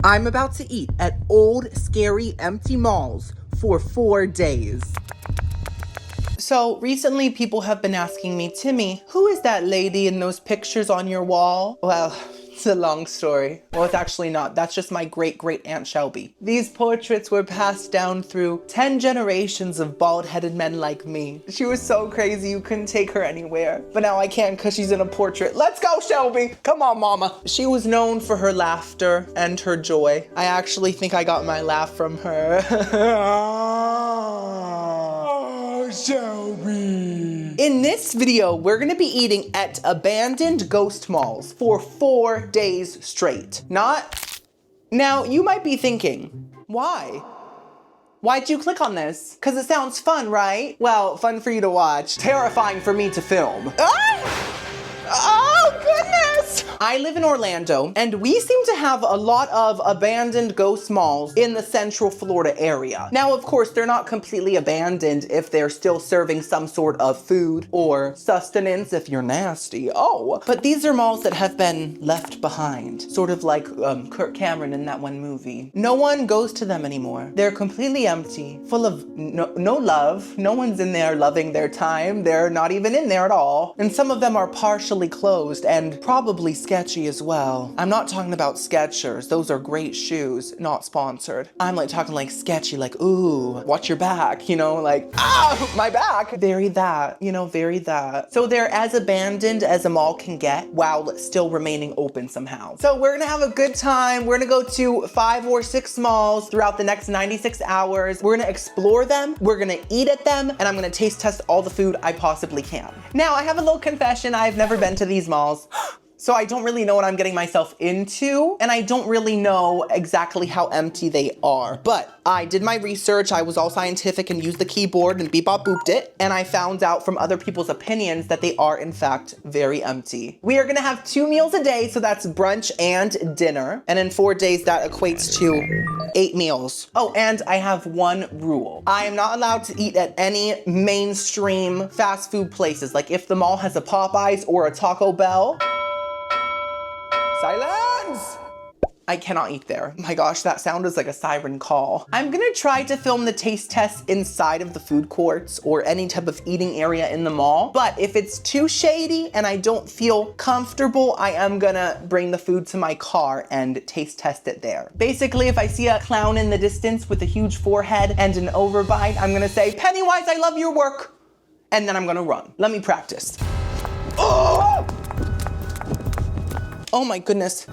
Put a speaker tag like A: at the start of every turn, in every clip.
A: I'm about to eat at old, scary, empty malls for 4 days. So recently people have been asking me, Timmy, who is that lady in those pictures on your wall? Well, it's a long story. Well, it's actually not. That's just my great-great Aunt Shelby. These portraits were passed down through 10 generations of bald-headed men like me. She was so crazy you couldn't take her anywhere. But now I can because she's in a portrait. Let's go, Shelby! Come on, mama. She was known for her laughter and her joy. I actually think I got my laugh from her. Oh, Shelby. In this video, we're gonna be eating at abandoned ghost malls for 4 days straight. Now, you might be thinking, why? Why'd you click on this? Because it sounds fun, right? Well, fun for you to watch, terrifying for me to film. Ah! Oh, goodness! I live in Orlando, and we seem to have a lot of abandoned ghost malls in the Central Florida area. Now, of course, they're not completely abandoned if they're still serving some sort of food or sustenance if you're nasty. Oh, but these are malls that have been left behind, sort of like Kirk Cameron in that one movie. No one goes to them anymore. They're completely empty, full of no love. No one's in there loving their time. They're not even in there at all. And some of them are partially closed and probably sketchy as well. I'm not talking about Skechers. Those are great shoes, not sponsored. I'm like talking like sketchy, like, ooh, watch your back, you know, like, ah, my back. Very that, you know, very that. So they're as abandoned as a mall can get while still remaining open somehow. So we're gonna have a good time. We're gonna go to 5 or 6 malls throughout the next 96 hours. We're gonna explore them. We're gonna eat at them, and I'm gonna taste test all the food I possibly can. Now, I have a little confession. I've never been to these malls. So I don't really know what I'm getting myself into, and I don't really know exactly how empty they are. But I did my research, I was all scientific and used the keyboard and beep-bop booped it, and I found out from other people's opinions that they are in fact very empty. We are gonna have 2 meals a day, so that's brunch and dinner. And in 4 days, that equates to 8 meals. Oh, and I have one rule. I am not allowed to eat at any mainstream fast food places. Like if the mall has a Popeyes or a Taco Bell, silence! I cannot eat there. My gosh, that sound is like a siren call. I'm gonna try to film the taste tests inside of the food courts or any type of eating area in the mall. But if it's too shady and I don't feel comfortable, I am gonna bring the food to my car and taste test it there. Basically, if I see a clown in the distance with a huge forehead and an overbite, I'm gonna say, Pennywise, I love your work. And then I'm gonna run. Let me practice. Oh! Oh my goodness.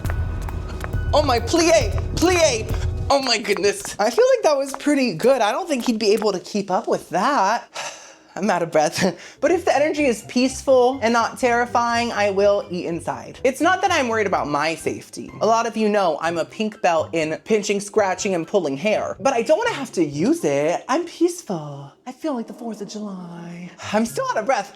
A: Oh my, plie. Oh my goodness. I feel like that was pretty good. I don't think he'd be able to keep up with that. I'm out of breath. But if the energy is peaceful and not terrifying, I will eat inside. It's not that I'm worried about my safety. A lot of you know I'm a pink belt in pinching, scratching, and pulling hair. But I don't want to have to use it. I'm peaceful. I feel like the 4th of July. I'm still out of breath.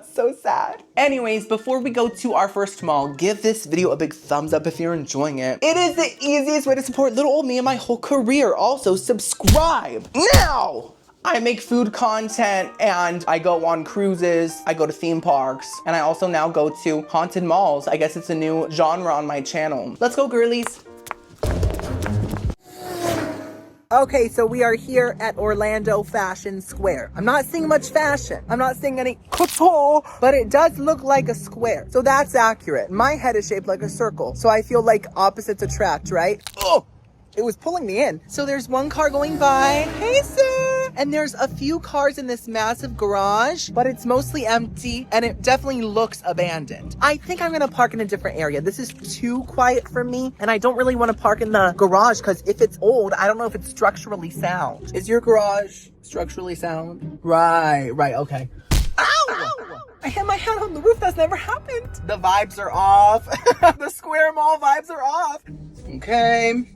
A: So sad. Anyways, before we go to our first mall, give this video a big thumbs up if you're enjoying it. It is the easiest way to support little old me and my whole career. Also, subscribe now. I make food content and I go on cruises, I go to theme parks, and I also now go to haunted malls. I guess it's a new genre on my channel. Let's go, girlies. Okay, so we are here at Orlando Fashion Square. I'm not seeing much fashion. I'm not seeing any couture, but it does look like a square. So that's accurate. My head is shaped like a circle, so I feel like opposites attract, right? Oh, it was pulling me in. So there's one car going by. Hey, sir. And there's a few cars in this massive garage, but it's mostly empty and it definitely looks abandoned. I think I'm gonna park in a different area. This is too quiet for me and I don't really wanna park in the garage because if it's old, I don't know if it's structurally sound. Is your garage structurally sound? Right, okay. Ow! I hit my head on the roof. That's never happened. The vibes are off. The Square Mall vibes are off. Okay.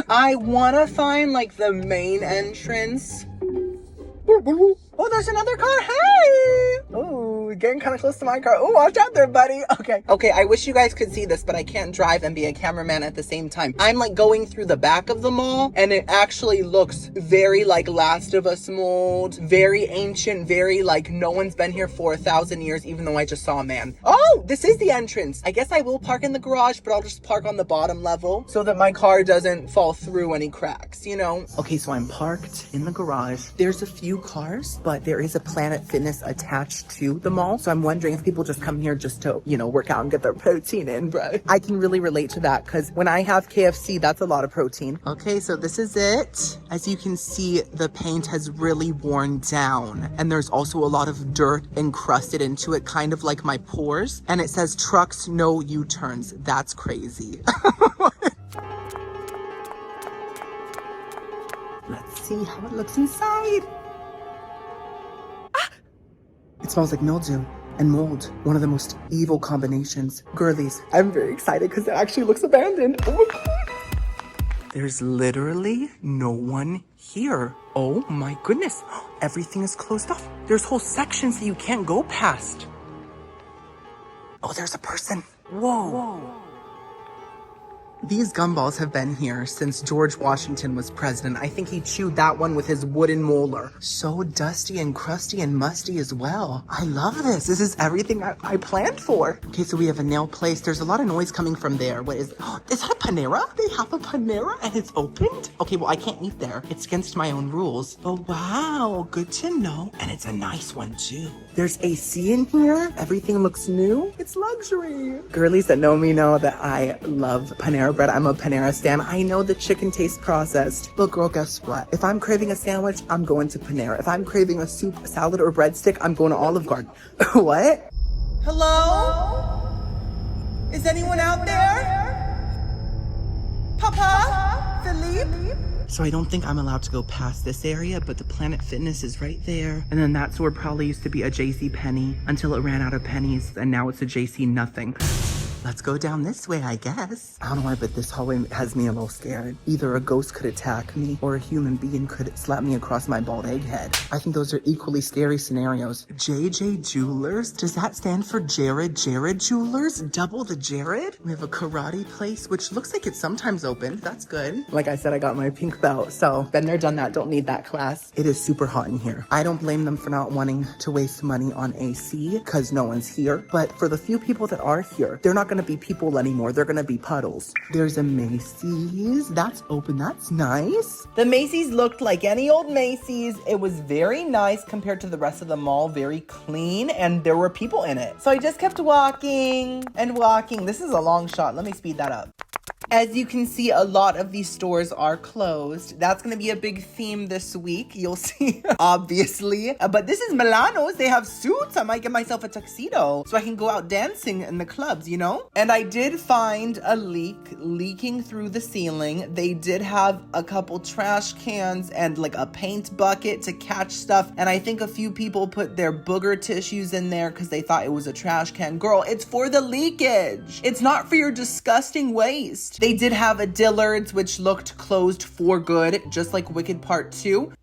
A: I wanna find like the main entrance. Oh, there's another car. Hey! Oh, getting kind of close to my car. Oh, watch out there, buddy. Okay, I wish you guys could see this, but I can't drive and be a cameraman at the same time. I'm like going through the back of the mall, and it actually looks very like Last of Us mold, very ancient, very like no one's been here for 1,000 years, even though I just saw a man. Oh, this is the entrance. I guess I will park in the garage, but I'll just park on the bottom level so that my car doesn't fall through any cracks, you know? Okay, so I'm parked in the garage. There's a few cars, but there is a Planet Fitness attached to the mall. So I'm wondering if people just come here just to, you know, work out and get their protein in, bro. I can really relate to that because when I have KFC, that's a lot of protein. Okay, so this is it. As you can see, the paint has really worn down, and there's also a lot of dirt encrusted into it, kind of like my pores. And it says trucks, no U-turns. That's crazy. Let's see how it looks inside. It smells like mildew and mold. One of the most evil combinations. Girlies, I'm very excited because it actually looks abandoned. Oh my God. There's literally no one here. Oh my goodness. Everything is closed off. There's whole sections that you can't go past. Oh, there's a person. Whoa. These gumballs have been here since George Washington was president. I think he chewed that one with his wooden molar. So dusty and crusty and musty as well. I love this. This is everything I planned for. Okay, so we have a nail place. There's a lot of noise coming from there. What is, is that a Panera? They have a Panera and it's opened? Okay, well, I can't eat there. It's against my own rules. Oh, wow, good to know. And it's a nice one too. There's AC in here. Everything looks new. It's luxury. Girlies that know me know that I love Panera bread. I'm a Panera stan. I know the chicken tastes processed. But girl, guess what? If I'm craving a sandwich, I'm going to Panera. If I'm craving a soup, salad, or breadstick, I'm going to Olive Garden. What? Hello? Is anyone out there? Papa? Philippe? So I don't think I'm allowed to go past this area, but the Planet Fitness is right there. And then that's where probably used to be a JC Penney until it ran out of pennies, and now it's a JC nothing. Let's go down this way, I guess. I don't know why, but this hallway has me a little scared. Either a ghost could attack me or a human being could slap me across my bald egg head. I think those are equally scary scenarios. JJ Jewelers? Does that stand for Jared Jewelers? Double the Jared? We have a karate place, which looks like it's sometimes open. That's good. Like I said, I got my pink belt, so been there, done that. Don't need that class. It is super hot in here. I don't blame them for not wanting to waste money on AC because no one's here. But for the few people that are here, they're not gonna be people anymore. They're gonna be puddles. There's a Macy's. That's open. That's nice. The Macy's looked like any old Macy's. It was very nice compared to the rest of the mall. Very clean, and there were people in it. So I just kept walking and walking. This is a long shot. Let me speed that up. As you can see, a lot of these stores are closed. That's gonna be a big theme this week. You'll see, obviously. But this is Milano's. They have suits. I might get myself a tuxedo so I can go out dancing in the clubs, you know? And I did find a leak leaking through the ceiling. They did have a couple trash cans and like a paint bucket to catch stuff. And I think a few people put their booger tissues in there because they thought it was a trash can. Girl, it's for the leakage. It's not for your disgusting waste. They did have a Dillard's, which looked closed for good, just like Wicked Part 2.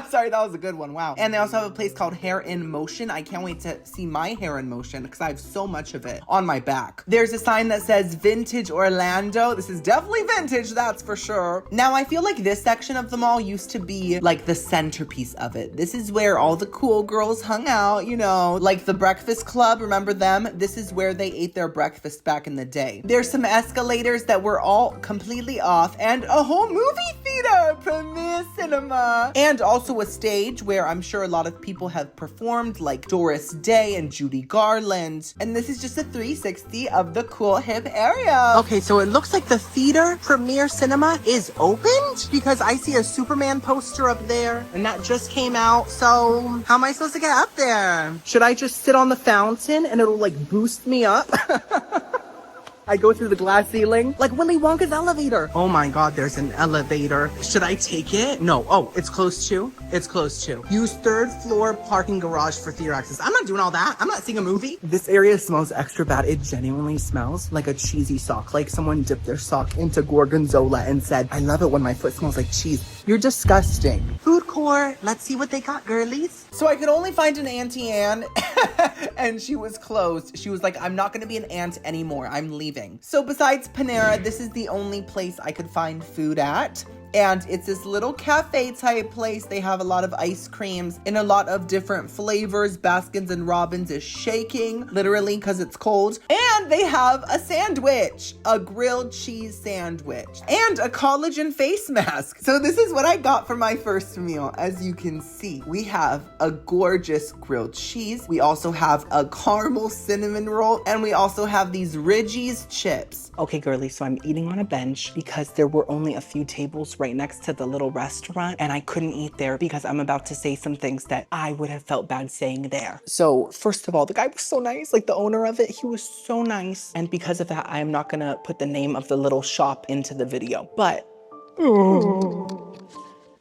A: Sorry, that was a good one. Wow. And they also have a place called Hair in Motion. I can't wait to see my hair in motion because I have so much of it on my back. There's a sign that says Vintage Orlando. This is definitely vintage, that's for sure. Now, I feel like this section of the mall used to be like the centerpiece of it. This is where all the cool girls hung out, you know, like the Breakfast Club. Remember them? This is where they ate their breakfast back in the day. There's some escalators that were all completely off, and a whole movie theater, Premier Cinema, and also a stage where I'm sure a lot of people have performed, like Doris Day and Judy Garland. And this is just a 360 of the cool hip area. Okay, so it looks like the theater, Premier Cinema, is opened because I see a Superman poster up there, and that just came out. So how am I supposed to get up there? Should I just sit on the fountain and it'll like boost me up? I go through the glass ceiling like Willy Wonka's elevator. Oh my God, there's an elevator. Should I take it? No. Oh, it's closed too? It's closed too. Use third floor parking garage for theater access. I'm not doing all that. I'm not seeing a movie. This area smells extra bad. It genuinely smells like a cheesy sock. Like someone dipped their sock into gorgonzola and said, I love it when my foot smells like cheese. You're disgusting. Food court.
B: more. Let's see what they got, girlies.
A: So I could only find an Auntie Anne and she was closed. She was like, I'm not gonna be an aunt anymore. I'm leaving. So besides Panera, this is the only place I could find food at. And it's this little cafe type place. They have a lot of ice creams in a lot of different flavors. Baskins and Robbins is shaking, literally, because it's cold. And they have a sandwich, a grilled cheese sandwich, and a collagen face mask. So this is what I got for my first meal. As you can see, we have a gorgeous grilled cheese. We also have a caramel cinnamon roll, and we also have these Ridgie's chips. Okay, girly, so I'm eating on a bench because there were only a few tables right next to the little restaurant, and I couldn't eat there because I'm about to say some things that I would have felt bad saying there. So first of all, the guy was so nice, like the owner of it, he was so nice. And because of that, I am not gonna put the name of the little shop into the video, but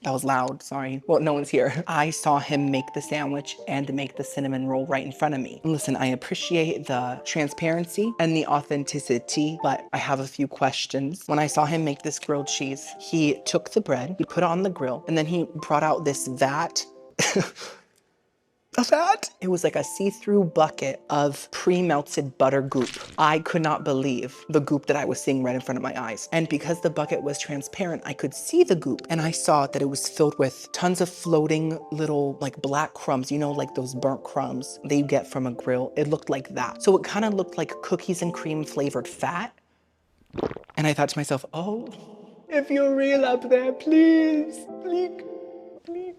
A: that was loud, sorry. Well, no one's here. I saw him make the sandwich and make the cinnamon roll right in front of me. Listen, I appreciate the transparency and the authenticity, but I have a few questions. When I saw him make this grilled cheese, he took the bread, he put it on the grill, and then he brought out this vat. Of that? It was like a see-through bucket of pre-melted butter goop. I could not believe the goop that I was seeing right in front of my eyes. And because the bucket was transparent, I could see the goop. And I saw that it was filled with tons of floating little like black crumbs, you know, like those burnt crumbs that you get from a grill. It looked like that. So it kind of looked like cookies and cream flavored fat. And I thought to myself, oh, if you're real up there, please, please, please.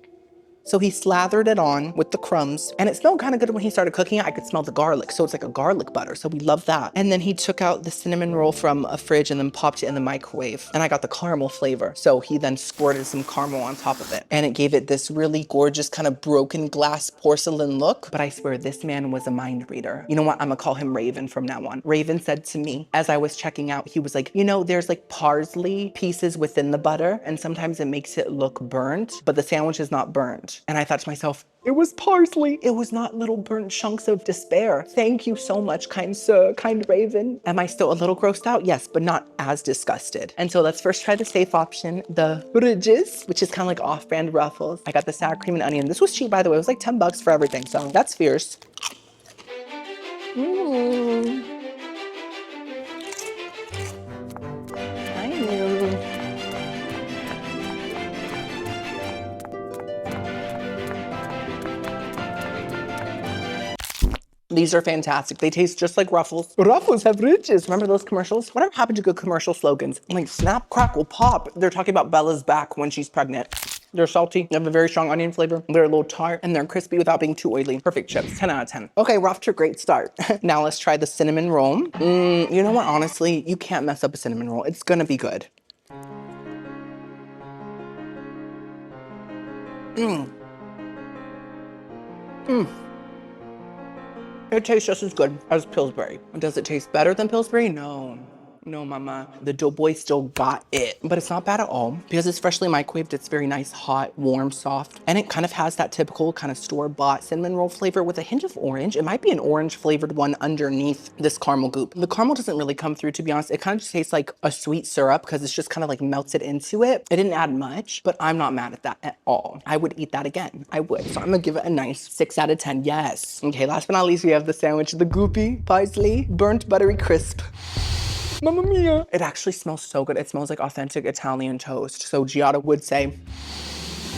A: So he slathered it on with the crumbs, and it smelled kind of good when he started cooking it. I could smell the garlic, so it's like a garlic butter, so we love that. And then he took out the cinnamon roll from a fridge and then popped it in the microwave, and I got the caramel flavor. So he then squirted some caramel on top of it, and it gave it this really gorgeous kind of broken glass porcelain look. But I swear, this man was a mind reader. You know what? I'm gonna call him Raven from now on. Raven said to me, as I was checking out, he was like, you know, there's like parsley pieces within the butter, and sometimes it makes it look burnt, but the sandwich is not burnt. And I thought to myself, it was parsley. It was not little burnt chunks of despair. Thank you so much, kind sir, kind Raven. Am I still a little grossed out? Yes, but not as disgusted. And so let's first try the safe option, the Ridges, which is kind of like off-brand Ruffles. I got the sour cream and onion. This was cheap, by the way. It was like 10 bucks for everything, so that's fierce. These are fantastic. They taste just like Ruffles. Ruffles have riches. Remember those commercials? Whatever happened to good commercial slogans? Like snap, crackle, pop. They're talking about Bella's back when she's pregnant. They're salty, they have a very strong onion flavor. They're a little tart and they're crispy without being too oily. Perfect chips, 10 out of 10. Okay, we're off to a great start. Now let's try the cinnamon roll. You know what, honestly, you can't mess up a cinnamon roll. It's gonna be good. It tastes just as good as Pillsbury. Does it taste better than Pillsbury? No. No, mama. The Doughboy still got it, but it's not bad at all because it's freshly microwaved. It's very nice, hot, warm, soft, and it kind of has that typical kind of store-bought cinnamon roll flavor with a hint of orange. It might be an orange flavored one underneath this caramel goop. The caramel doesn't really come through, to be honest. It kind of just tastes like a sweet syrup because it's just kind of like melted into it. It didn't add much, but I'm not mad at that at all. I would eat that again. I would. So I'm gonna give it a nice 6 out of 10. Yes. Okay, last but not least, we have the sandwich, the goopy, parsley, burnt buttery crisp. Mamma mia. It actually smells so good. It smells like authentic Italian toast. So Giada would say,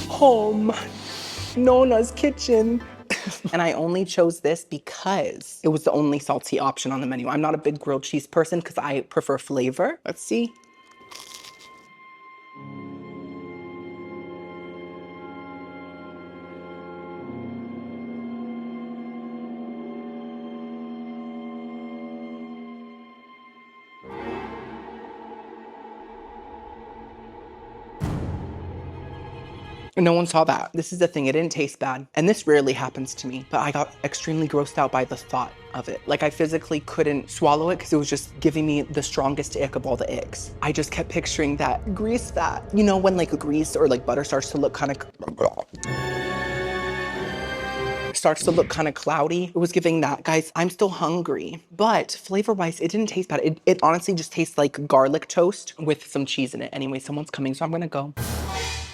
A: home, Nona's kitchen. And I only chose this because it was the only salty option on the menu. I'm not a big grilled cheese person because I prefer flavor. Let's see. No one saw that. This is the thing, it didn't taste bad. And this rarely happens to me, but I got extremely grossed out by the thought of it. Like I physically couldn't swallow it because it was just giving me the strongest ick of all the icks. I just kept picturing that grease fat. You know when like grease or like butter starts to look kind of cloudy. It was giving that. Guys, I'm still hungry, but flavor-wise, it didn't taste bad. It honestly just tastes like garlic toast with some cheese in it. Anyway, someone's coming, so I'm gonna go.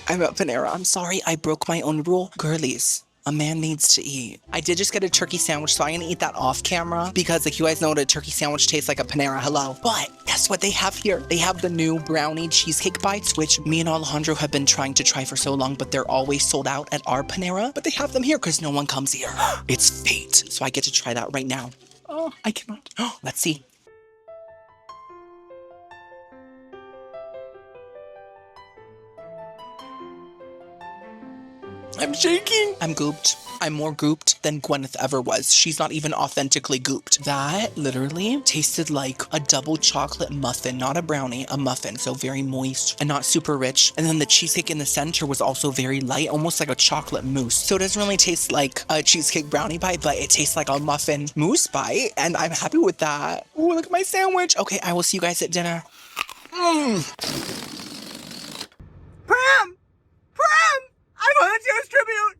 A: I'm at Panera. I'm sorry I broke my own rule. Girlies, a man needs to eat. I did just get a turkey sandwich, so I'm gonna eat that off camera because like you guys know what a turkey sandwich tastes like, a Panera, hello. But guess what they have here? They have the new brownie cheesecake bites, which me and Alejandro have been trying to try for so long, but they're always sold out at our Panera. But they have them here because no one comes here. It's fate. So I get to try that right now. Oh, I cannot. Oh, let's see. I'm shaking. I'm gooped. I'm more gooped than Gwyneth ever was. She's not even authentically gooped. That literally tasted like a double chocolate muffin, not a brownie, a muffin. So very moist and not super rich. And then the cheesecake in the center was also very light, almost like a chocolate mousse. So it doesn't really taste like a cheesecake brownie bite, but it tastes like a muffin mousse bite. And I'm happy with that. Oh, look at my sandwich. Okay, I will see you guys at dinner.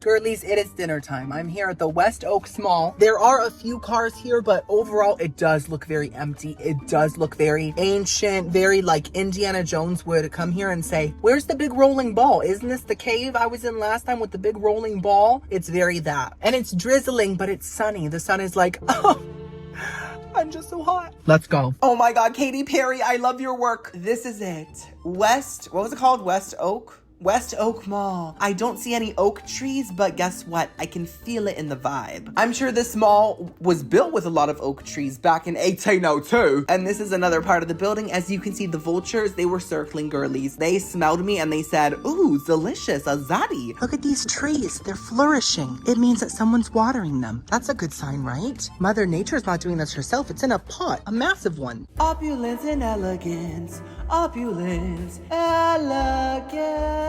A: Girlies, it is dinner time. I'm here at the West Oaks Mall. There are a few cars here, but overall, it does look very empty. It does look very ancient, very like Indiana Jones would come here and say, where's the big rolling ball? Isn't this the cave I was in last time with the big rolling ball? It's very that. And it's drizzling, but it's sunny. The sun is like, oh, I'm just so hot. Let's go. Oh my God, Katy Perry, I love your work. This is it. What was it called? West Oak? West Oak Mall. I don't see any oak trees, but guess what? I can feel it in the vibe. I'm sure this mall was built with a lot of oak trees back in 1802. And this is another part of the building. As you can see, the vultures, they were circling girlies. They smelled me and they said, ooh, delicious, a zaddy.
B: Look at these trees. They're flourishing. It means that someone's watering them. That's a good sign, right?
A: Mother Nature's not doing this herself. It's in a pot, a massive one. Opulence and elegance. Opulence, elegance.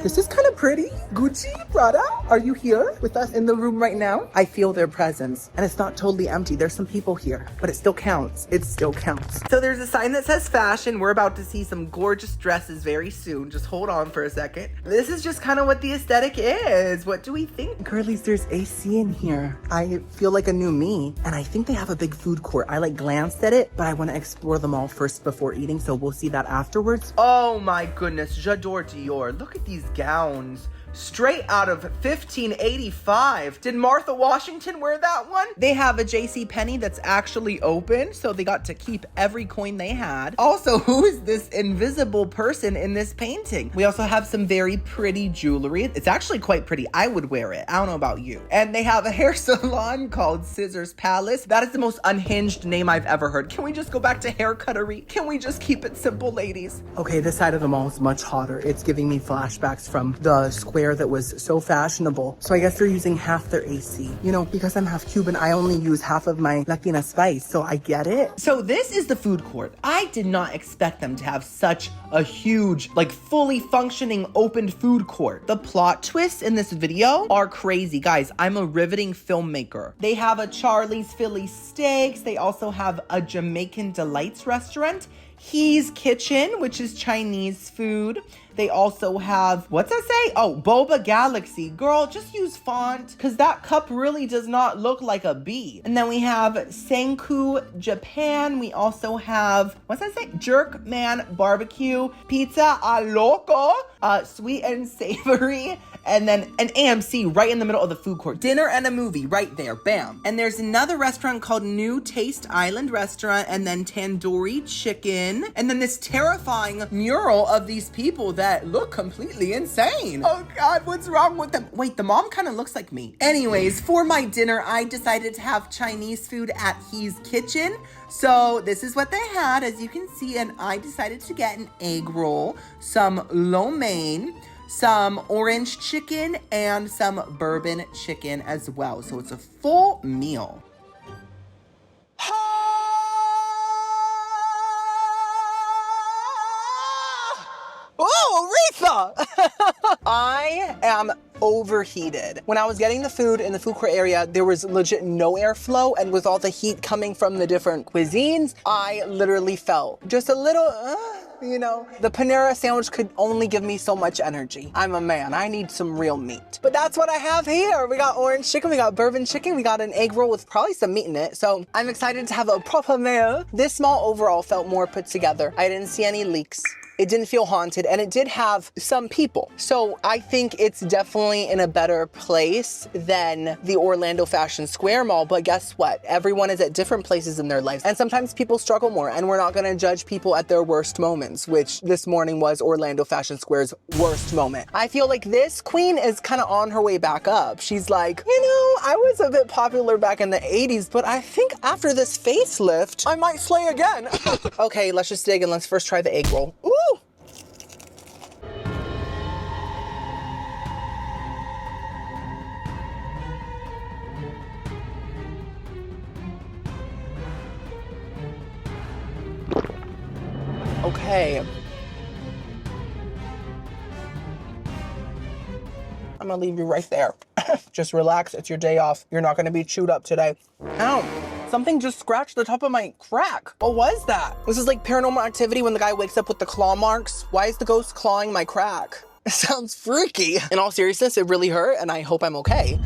A: This is kind of pretty. Gucci, Prada, are you here with us in the room right now? I feel their presence, and it's not totally empty. There's some people here, but it still counts. It still counts. So there's a sign that says fashion. We're about to see some gorgeous dresses very soon. Just hold on for a second. This is just kind of what the aesthetic is. What do we think? Girlies, there's AC in here. I feel like a new me, and I think they have a big food court. I like glanced at it, but I want to explore them all first before eating, so we'll see that afterwards. Oh my goodness, j'adore Dior. Look at these gowns. Straight out of 1585. Did Martha Washington wear that one? They have a JCPenney that's actually open, so they got to keep every coin they had. Also, who is this invisible person in this painting? We also have some very pretty jewelry. It's actually quite pretty. I would wear it. I don't know about you. And they have a hair salon called Scissors Palace. That is the most unhinged name I've ever heard. Can we just go back to hair cuttery? Can we just keep it simple, ladies? Okay, this side of the mall is much hotter. It's giving me flashbacks from the square that was so fashionable. So I guess they're using half their AC. You know, because I'm half Cuban, I only use half of my Latina spice, so I get it. So this is the food court. I did not expect them to have such a huge, like fully functioning open food court. The plot twists in this video are crazy. Guys, I'm a riveting filmmaker. They have a Charlie's Philly Steaks. They also have a Jamaican Delights restaurant. He's Kitchen, which is Chinese food. They also have, what's that say? Oh, Boba Galaxy. Girl, just use font, because that cup really does not look like a bee. And then we have Senku Japan. We also have, what's that say? Jerkman Barbecue, Pizza a Loco, sweet and savory, and then an AMC right in the middle of the food court. Dinner and a movie right there, bam. And there's another restaurant called New Taste Island Restaurant, and then Tandoori Chicken, and then this terrifying mural of these people that look completely insane. Oh God, what's wrong with them? Wait, the mom kind of looks like me. Anyways, for my dinner, I decided to have Chinese food at He's Kitchen. So this is what they had, as you can see, and I decided to get an egg roll, some lo mein, some orange chicken, and some bourbon chicken as well. So it's a full meal. Oh, Aretha! I am overheated. When I was getting the food in the food court area, there was legit no airflow, and with all the heat coming from the different cuisines, I literally felt just a little, you know. The Panera sandwich could only give me so much energy. I'm a man, I need some real meat. But that's what I have here. We got orange chicken, we got bourbon chicken, we got an egg roll with probably some meat in it. So I'm excited to have a proper meal. This mall overall felt more put together. I didn't see any leaks. It didn't feel haunted, and it did have some people. So I think it's definitely in a better place than the Orlando Fashion Square Mall, but guess what? Everyone is at different places in their lives, and sometimes people struggle more, and we're not gonna judge people at their worst moments, which this morning was Orlando Fashion Square's worst moment. I feel like this queen is kind of on her way back up. She's like, you know, I was a bit popular back in the 80s, but I think after this facelift, I might slay again. Okay, let's just dig and let's first try the egg roll. Ooh! Okay. I'm gonna leave you right there. Just relax, it's your day off. You're not gonna be chewed up today. Ow, something just scratched the top of my crack. What was that? This is like Paranormal Activity when the guy wakes up with the claw marks. Why is the ghost clawing my crack? It sounds freaky. In all seriousness, it really hurt and I hope I'm okay.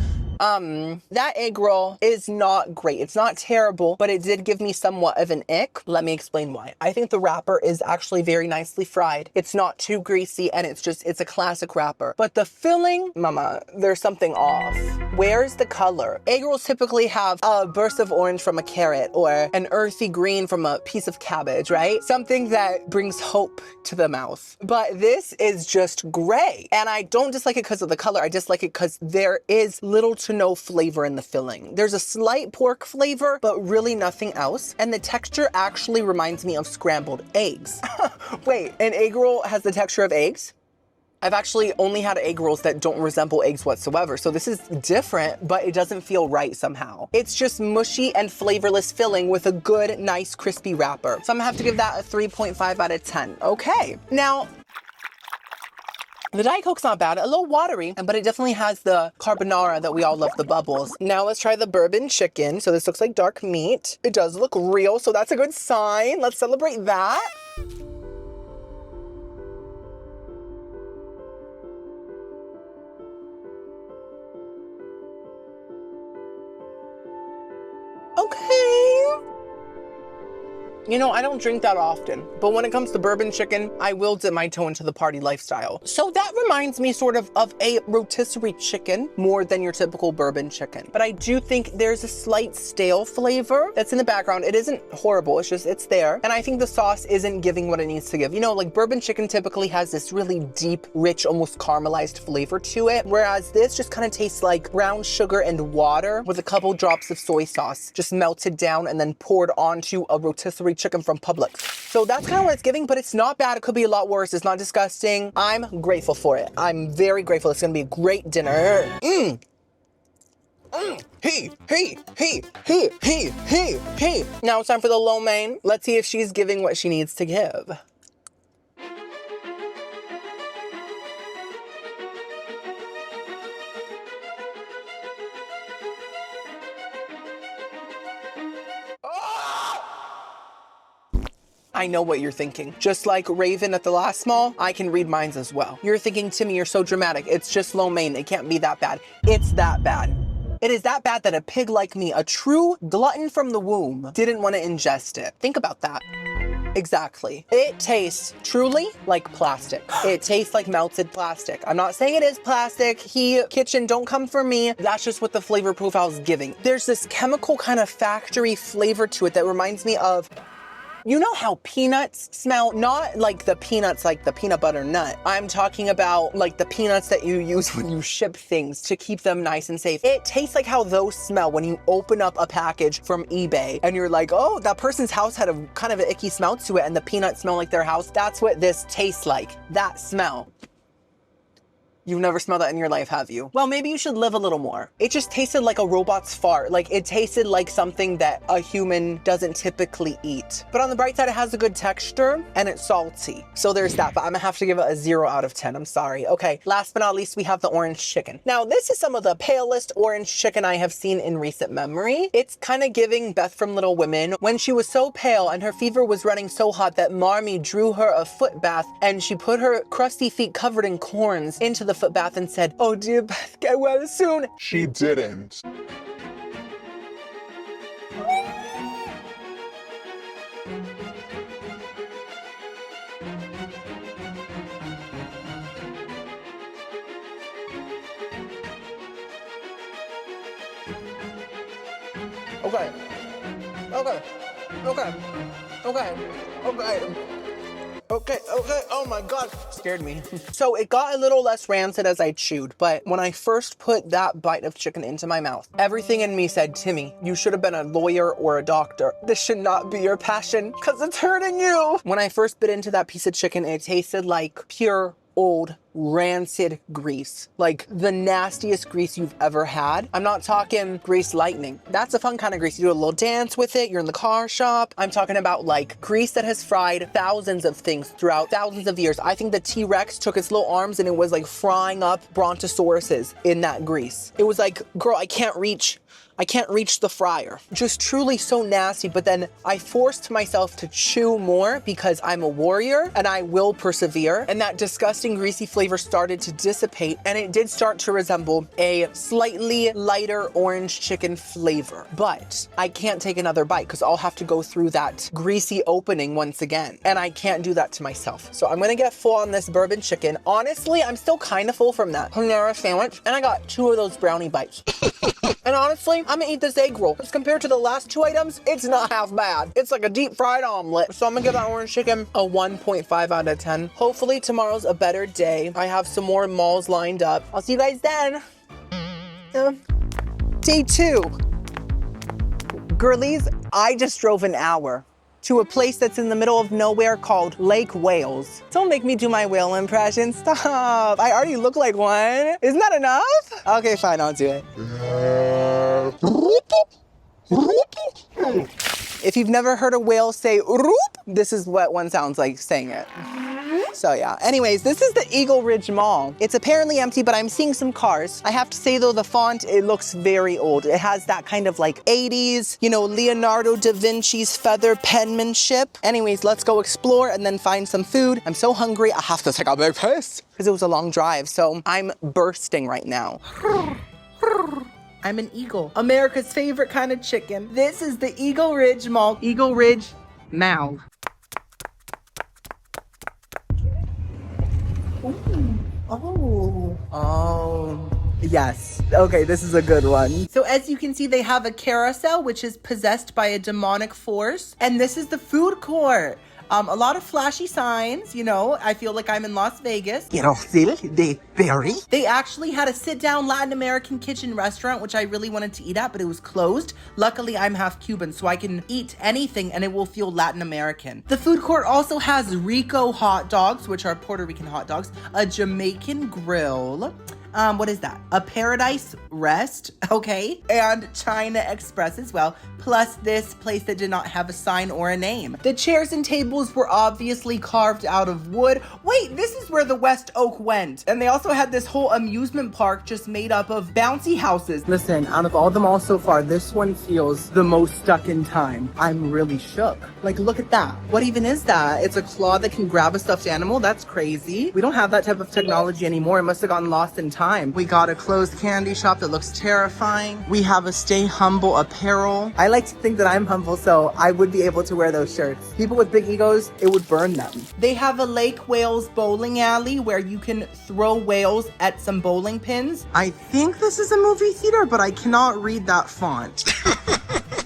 A: That egg roll is not great. It's not terrible, but it did give me somewhat of an ick. Let me explain why. I think the wrapper is actually very nicely fried. It's not too greasy and it's a classic wrapper. But the filling, mama, there's something off. Where's the color? Egg rolls typically have a burst of orange from a carrot or an earthy green from a piece of cabbage, right? Something that brings hope to the mouth. But this is just gray. And I don't dislike it because of the color. I dislike it because there is little to no flavor in the filling. There's a slight pork flavor, but really nothing else. And the texture actually reminds me of scrambled eggs. Wait, an egg roll has the texture of eggs? I've actually only had egg rolls that don't resemble eggs whatsoever. So this is different, but it doesn't feel right somehow. It's just mushy and flavorless filling with a good, nice, crispy wrapper. So I'm gonna have to give that a 3.5 out of 10. Okay, now, the Diet Coke's not bad, a little watery, but it definitely has the carbonara that we all love, the bubbles. Now let's try the bourbon chicken. So this looks like dark meat. It does look real, so that's a good sign. Let's celebrate that. Okay. You know, I don't drink that often, but when it comes to bourbon chicken, I will dip my toe into the party lifestyle. So that reminds me sort of a rotisserie chicken more than your typical bourbon chicken. But I do think there's a slight stale flavor that's in the background. It isn't horrible, it's there. And I think the sauce isn't giving what it needs to give. You know, like bourbon chicken typically has this really deep, rich, almost caramelized flavor to it, whereas this just kind of tastes like brown sugar and water with a couple drops of soy sauce, just melted down and then poured onto a rotisserie chicken from Publix. So that's kind of what it's giving, but it's not bad. It could be a lot worse. It's not disgusting. I'm grateful for it. I'm very grateful. It's gonna be a great dinner. Hey. Now it's time for the lo mein. Let's see if she's giving what she needs to give. I know what you're thinking. Just like Raven at the last mall, I can read minds as well. You're thinking, Timmy, you're so dramatic. It's just lo mein. It can't be that bad. It's that bad. It is that bad that a pig like me, a true glutton from the womb, didn't want to ingest it. Think about that. Exactly. It tastes truly like plastic. It tastes like melted plastic. I'm not saying it is plastic. Kitchen, don't come for me. That's just what the flavor profile is giving. There's this chemical kind of factory flavor to it that reminds me of, you know how peanuts smell? Not like the peanuts, like the peanut butter nut. I'm talking about like the peanuts that you use when you ship things to keep them nice and safe. It tastes like how those smell when you open up a package from eBay and you're like, oh, that person's house had a kind of an icky smell to it and the peanuts smell like their house. That's what this tastes like, that smell. You've never smelled that in your life, have you? Well, maybe you should live a little more. It just tasted like a robot's fart. Like it tasted like something that a human doesn't typically eat. But on the bright side, it has a good texture and it's salty. So there's that, but I'm gonna have to give it a 0 out of 10. I'm sorry. Okay, last but not least, we have the orange chicken. Now, this is some of the palest orange chicken I have seen in recent memory. It's kind of giving Beth from Little Women when she was so pale and her fever was running so hot that Marmee drew her a foot bath and she put her crusty feet covered in corns into the foot bath and said, oh dear Beth, get well soon.
C: She didn't.
A: Okay. Okay. Okay. Okay. Okay. Okay, oh my God, scared me. So it got a little less rancid as I chewed, but when I first put that bite of chicken into my mouth, everything in me said, Timmy, you should have been a lawyer or a doctor. This should not be your passion, because it's hurting you. When I first bit into that piece of chicken, it tasted like pure old rancid grease, like the nastiest grease you've ever had. I'm not talking grease lightning. That's a fun kind of grease. You do a little dance with it, you're in the car shop. I'm talking about like grease that has fried thousands of things throughout thousands of years. I think the T-Rex took its little arms and it was like frying up brontosauruses in that grease. It was like, girl, I can't reach the fryer. Just truly so nasty, but then I forced myself to chew more because I'm a warrior and I will persevere. And that disgusting greasy flavor started to dissipate and it did start to resemble a slightly lighter orange chicken flavor. But I can't take another bite because I'll have to go through that greasy opening once again. And I can't do that to myself. So I'm gonna get full on this bourbon chicken. Honestly, I'm still kind of full from that Panera sandwich and I got 2 of those brownie bites. And honestly, I'm gonna eat this egg roll. Because compared to the last 2 items, it's not half bad. It's like a deep fried omelet. So I'm gonna give that orange chicken a 1.5 out of 10. Hopefully tomorrow's a better day. I have some more malls lined up. I'll see you guys then. Day 2. Girlies, I just drove an hour to a place that's in the middle of nowhere called Lake Wales. Don't make me do my whale impression. Stop. I already look like one. Isn't that enough? Okay, fine, I'll do it. If you've never heard a whale say "roop," this is what one sounds like saying it. So yeah, anyways, this is the Eagle Ridge Mall. It's apparently empty, but I'm seeing some cars. I have to say though, the font, it looks very old. It has that kind of like 80s, you know, Leonardo da Vinci's feather penmanship. Anyways, let's go explore and then find some food. I'm so hungry, I have to take a big piss because it was a long drive. So I'm bursting right now. I'm an eagle. America's favorite kind of chicken. This is the Eagle Ridge Mall. Eagle Ridge Mall. Oh, yes. Okay, this is a good one. So as you can see, they have a carousel, which is possessed by a demonic force. And this is the food court. A lot of flashy signs, you know, I feel like I'm in Las Vegas. They actually had a sit-down Latin American kitchen restaurant, which I really wanted to eat at, but it was closed. Luckily, I'm half Cuban, so I can eat anything and it will feel Latin American. The food court also has Rico hot dogs, which are Puerto Rican hot dogs, a Jamaican grill, what is that? A Paradise Rest, okay, and China Express as well, plus this place that did not have a sign or a name. The chairs and tables were obviously carved out of wood. Wait, this is where the West Oak went. And they also had this whole amusement park just made up of bouncy houses. Listen, out of all them all so far, this one feels the most stuck in time. I'm really shook. Like, look at that. What even is that? It's a claw that can grab a stuffed animal? That's crazy. We don't have that type of technology anymore. It must have gotten lost in time. We got a closed candy shop that looks terrifying. We have a Stay Humble apparel. I like to think that I'm humble, so I would be able to wear those shirts. People with big egos, it would burn them. They have a Lake Wales bowling alley where you can throw whales at some bowling pins. I think this is a movie theater, but I cannot read that font.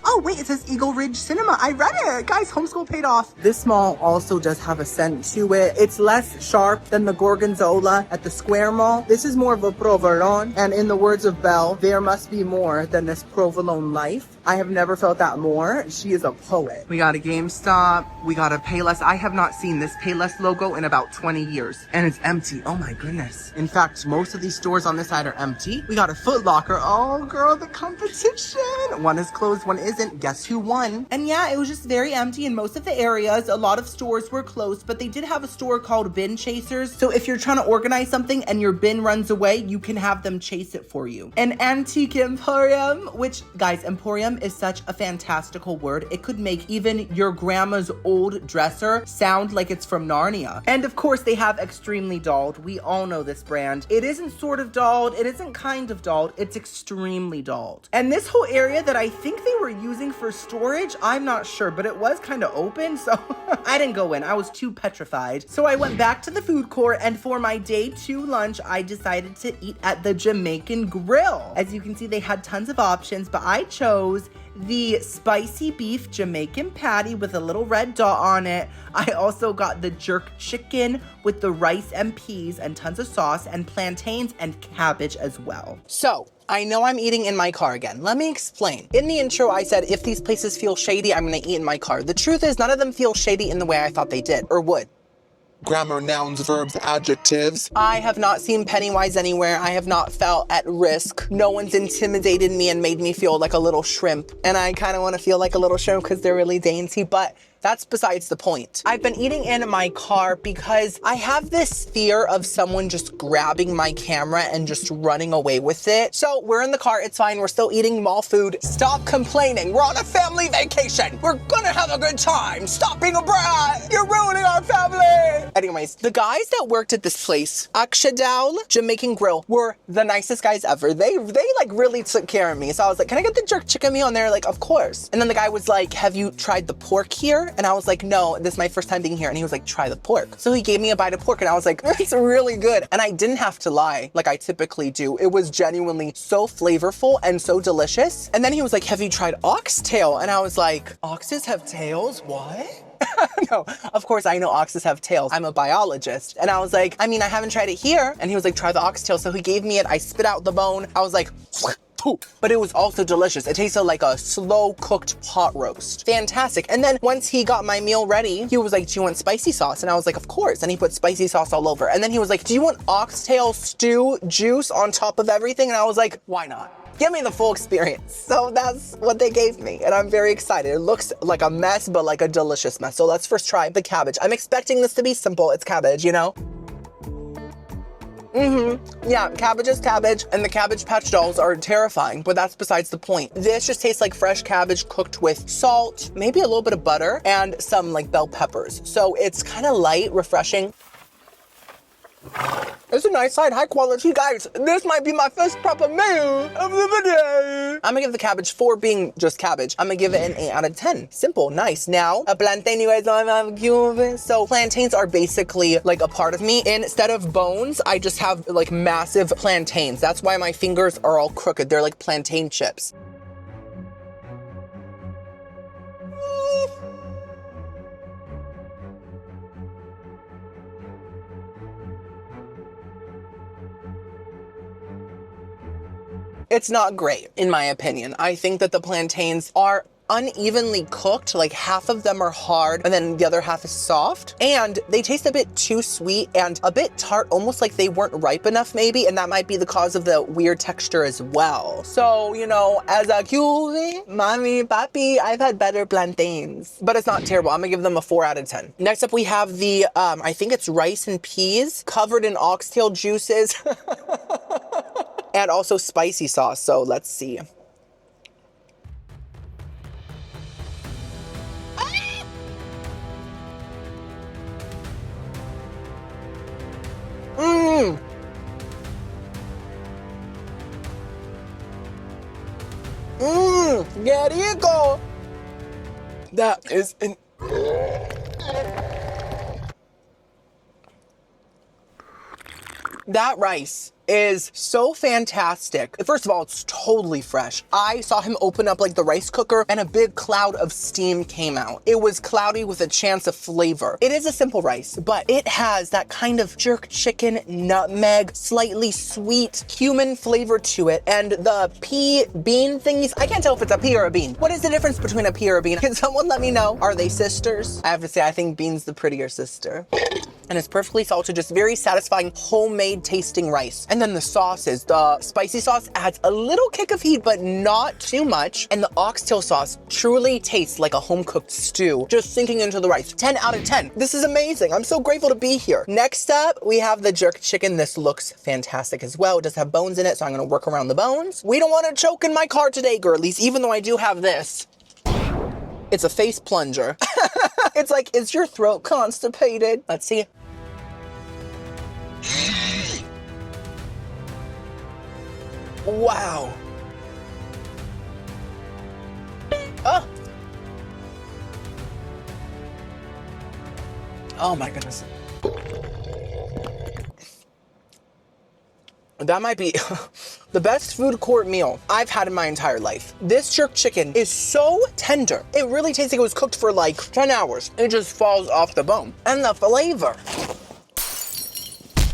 A: Oh, wait, it says Eagle Ridge Cinema. I read it. Guys, homeschool paid off. This mall also does have a scent to it. It's less sharp than the Gorgonzola at the Square Mall. This is more of a Provolone. And in the words of Belle, there must be more than this Provolone life. I have never felt that more. She is a poet. We got a GameStop. We got a Payless. I have not seen this Payless logo in about 20 years. And it's empty. Oh my goodness. In fact, most of these stores on this side are empty. We got a Foot Locker. Oh girl, the competition. One is closed, one isn't. Guess who won? And yeah, it was just very empty in most of the areas. A lot of stores were closed, but they did have a store called Bin Chasers. So if you're trying to organize something and your bin runs away, you can have them chase it for you. An Antique Emporium, which, guys, Emporium is such a fantastical word. It could make even your grandma's old dresser sound like it's from Narnia. And of course, they have Extremely Dolled. We all know this brand. It isn't sort of dolled. It isn't kind of dolled. It's extremely dolled. And this whole area that I think they were using for storage, I'm not sure, but it was kind of open, so I didn't go in. I was too petrified. So I went back to the food court, and for my day 2 lunch, I decided to eat at the Jamaican Grill. As you can see, they had tons of options, but I chose the spicy beef Jamaican patty with a little red dot on it. I also got the jerk chicken with the rice and peas and tons of sauce and plantains and cabbage as well. So, I know I'm eating in my car again. Let me explain. In the intro, I said if these places feel shady, I'm gonna eat in my car. The truth is none of them feel shady in the way I thought they did or would.
C: Grammar, nouns, verbs, adjectives.
A: I have not seen Pennywise anywhere. I have not felt at risk. No one's intimidated me and made me feel like a little shrimp. And I kind of want to feel like a little shrimp because they're really dainty, but that's besides the point. I've been eating in my car because I have this fear of someone just grabbing my camera and just running away with it. So we're in the car, it's fine. We're still eating mall food. Stop complaining. We're on a family vacation. We're gonna have a good time. Stop being a brat. You're ruining our family. Anyways, the guys that worked at this place, Akshadal Jamaican Grill, were the nicest guys ever. They like really took care of me. So I was like, can I get the jerk chicken meal? And they're like, of course. And then the guy was like, have you tried the pork here? And I was like, no, this is my first time being here. And he was like, try the pork. So he gave me a bite of pork and I was like, it's really good. And I didn't have to lie like I typically do. It was genuinely so flavorful and so delicious. And then he was like, have you tried oxtail? And I was like, oxes have tails? What? No, of course I know oxes have tails. I'm a biologist. And I was like, I mean, I haven't tried it here. And he was like, try the oxtail. So he gave me it. I spit out the bone. I was like, but it was also delicious. It tasted like a slow cooked pot roast. Fantastic. And then once he got my meal ready, he was like, do you want spicy sauce? And I was like, of course. And he put spicy sauce all over. And then he was like, do you want oxtail stew juice on top of everything? And I was like, why not? Give me the full experience. So that's what they gave me. And I'm very excited. It looks like a mess, but like a delicious mess. So let's first try the cabbage. I'm expecting this to be simple. It's cabbage, you know? Yeah, cabbage is cabbage, and the Cabbage Patch Dolls are terrifying, but that's besides the point. This just tastes like fresh cabbage cooked with salt, maybe a little bit of butter, and some like bell peppers. So it's kind of light, refreshing. It's a nice side, high quality. Guys, this might be my first proper meal of the video. I'm gonna give the cabbage, for being just cabbage, I'm gonna give it an 8 out of 10. Simple, nice. Now, a plantain, you guys know I'm cute. So plantains are basically like a part of me. Instead of bones, I just have like massive plantains. That's why my fingers are all crooked. They're like plantain chips. It's not great, in my opinion. I think that the plantains are unevenly cooked, like half of them are hard and then the other half is soft, and they taste a bit too sweet and a bit tart, almost like they weren't ripe enough maybe, and that might be the cause of the weird texture as well. So, you know, as a cutie, mommy, papi, I've had better plantains, but it's not terrible. I'm gonna give them a 4 out of 10. Next up we have the, I think it's rice and peas covered in oxtail juices and also spicy sauce, so let's see. ¡Qué rico! That is an... That rice is so fantastic. First of all, it's totally fresh. I saw him open up like the rice cooker and a big cloud of steam came out. It was cloudy with a chance of flavor. It is a simple rice, but it has that kind of jerk chicken, nutmeg, slightly sweet cumin flavor to it. And the pea bean thingies, I can't tell if it's a pea or a bean. What is the difference between a pea or a bean? Can someone let me know? Are they sisters? I have to say, I think bean's the prettier sister. And it's perfectly salted, just very satisfying, homemade tasting rice. And then the sauces, the spicy sauce adds a little kick of heat, but not too much. And the oxtail sauce truly tastes like a home-cooked stew, just sinking into the rice. 10 out of 10. This is amazing. I'm so grateful to be here. Next up, we have the jerk chicken. This looks fantastic as well. It does have bones in it, so I'm gonna work around the bones. We don't wanna choke in my car today, girlies, even though I do have this. It's a face plunger. It's like, is your throat constipated? Let's see. Wow. Oh. Oh my goodness. That might be The best food court meal I've had in my entire life. This jerk chicken is so tender. It really tastes like it was cooked for like 10 hours. It just falls off the bone. And the flavor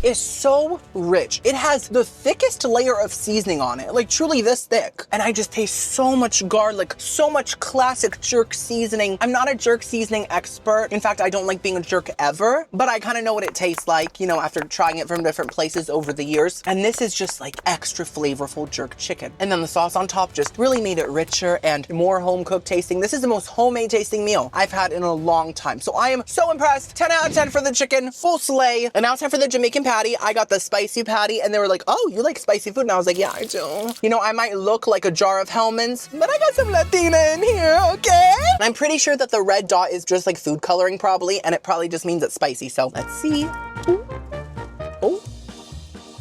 A: is so rich. It has the thickest layer of seasoning on it, like truly this thick. And I just taste so much garlic, so much classic jerk seasoning. I'm not a jerk seasoning expert. In fact, I don't like being a jerk ever, but I kind of know what it tastes like, you know, after trying it from different places over the years. And this is just like extra flavorful jerk chicken. And then the sauce on top just really made it richer and more home cooked tasting. This is the most homemade tasting meal I've had in a long time. So I am so impressed. 10 out of 10 for the chicken, full slay. And now it's time for the Jamaican patty. I got the spicy patty and they were like, oh, you like spicy food? And I was like, yeah, I do. You know, I might look like a jar of Hellmann's, but I got some Latina in here, okay? And I'm pretty sure that the red dot is just like food coloring probably, and it probably just means it's spicy. So let's see. Ooh. Oh,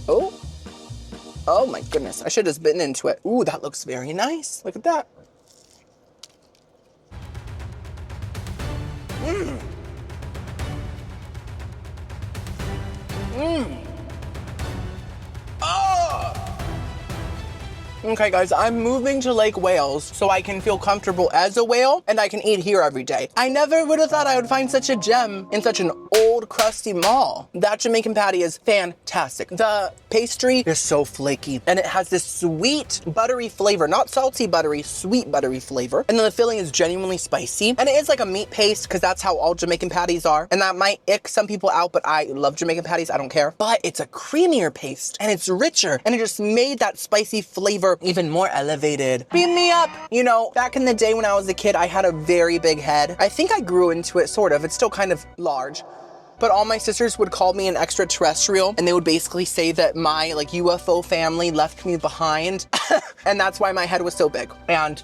A: oh, oh my goodness. I should have bitten into it. Ooh, that looks very nice. Look at that. Mmm. Mmm. Okay guys, I'm moving to Lake Wales so I can feel comfortable as a whale and I can eat here every day. I never would have thought I would find such a gem in such an old crusty mall. That Jamaican patty is fantastic. The pastry is so flaky and it has this sweet buttery flavor, not salty buttery, sweet buttery flavor. And then the filling is genuinely spicy and it is like a meat paste because that's how all Jamaican patties are. And that might ick some people out, but I love Jamaican patties, I don't care. But it's a creamier paste and it's richer and it just made that spicy flavor even more elevated. Beam me up! You know, back in the day when I was a kid, I had a very big head. I think I grew into it, sort of. It's still kind of large. But all my sisters would call me an extraterrestrial and they would basically say that my like UFO family left me behind. And that's why my head was so big. And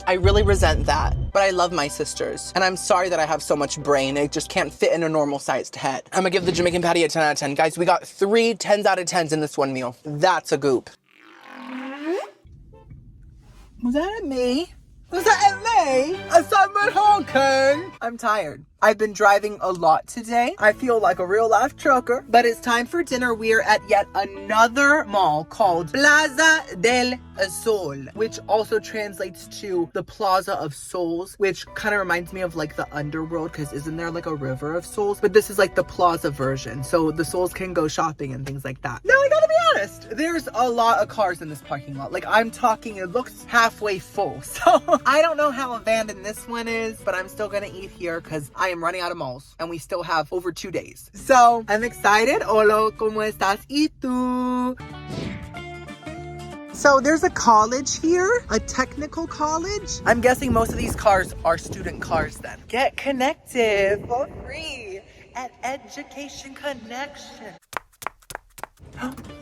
A: I really resent that, but I love my sisters. And I'm sorry that I have so much brain. It just can't fit in a normal sized head. I'm gonna give the Jamaican patty a 10 out of 10. Guys, we got 3 10s out of 10s in this one meal. That's a goop. Was that at me? Was that at me? A Simon Hawking? I'm tired. I've been driving a lot today. I feel like a real life trucker, but it's time for dinner. We are at yet another mall called Plaza del Sol, which also translates to the Plaza of Souls, which kind of reminds me of like the underworld, because isn't there like a river of souls? But this is like the plaza version, so the souls can go shopping and things like that. Now I gotta be honest, there's a lot of cars in this parking lot. Like I'm talking, it looks halfway full. So I don't know how abandoned this one is, but I'm still gonna eat here because I am running out of malls and we still have over 2 days. So I'm excited. Hola, ¿cómo estás? ¿Y tú? So there's a college here, a technical college. I'm guessing most of these cars are student cars then. Get connected for free at Education Connection.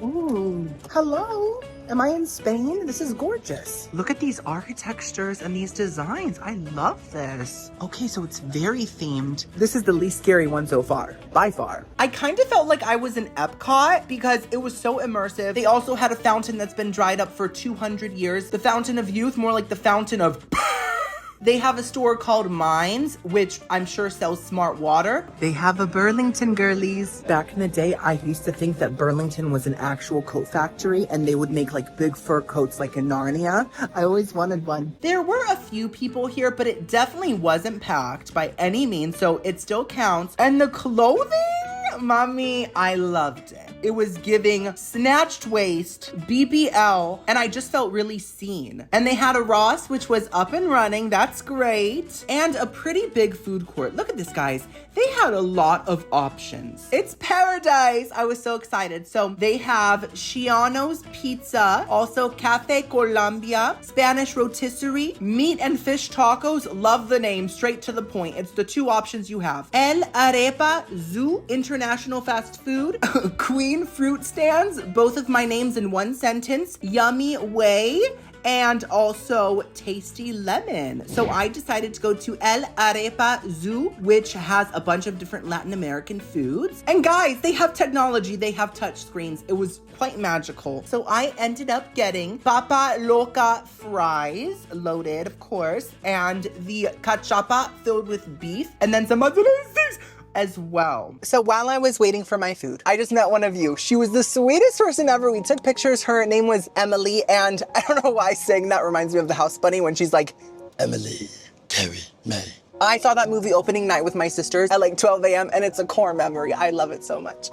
A: Ooh, hello. Am I in Spain? This is gorgeous. Look at these architectures and these designs. I love this. Okay, so it's very themed. This is the least scary one so far, by far. I kind of felt like I was in Epcot because it was so immersive. They also had a fountain that's been dried up for 200 years. The Fountain of Youth, more like the Fountain of... They have a store called Mines, which I'm sure sells smart water. They have a Burlington girlies. Back in the day, I used to think that Burlington was an actual coat factory and they would make like big fur coats like in Narnia. I always wanted one. There were a few people here, but it definitely wasn't packed by any means, so it still counts. And the clothing, mommy, I loved it. It was giving snatched waist, BBL, and I just felt really seen. And they had a Ross, which was up and running. That's great. And a pretty big food court. Look at this, guys. They had a lot of options. It's paradise. I was so excited. So they have Chiano's Pizza, also Cafe Colombia, Spanish Rotisserie, meat and fish tacos. Love the name, straight to the point. It's the 2 options you have. El Arepa Zoo, international fast food. Queen fruit stands, both of my names in one sentence. Yummy Way, and also Tasty Lemon. So I decided to go to El Arepa Zoo, which has a bunch of different Latin American foods. And guys, they have technology, they have touch screens. It was quite magical. So I ended up getting Papa Loca fries, loaded of course, and the cachapa filled with beef, and then some mozzarella sticks. as well. So while I was waiting for my food, I just met one of you. She was the sweetest person ever. We took pictures. Her name was Emily, and I don't know why saying that reminds me of the House Bunny when she's like, Emily, Carrie, May. I saw that movie opening night with my sisters at like 12 a.m. and it's a core memory. I love it so much.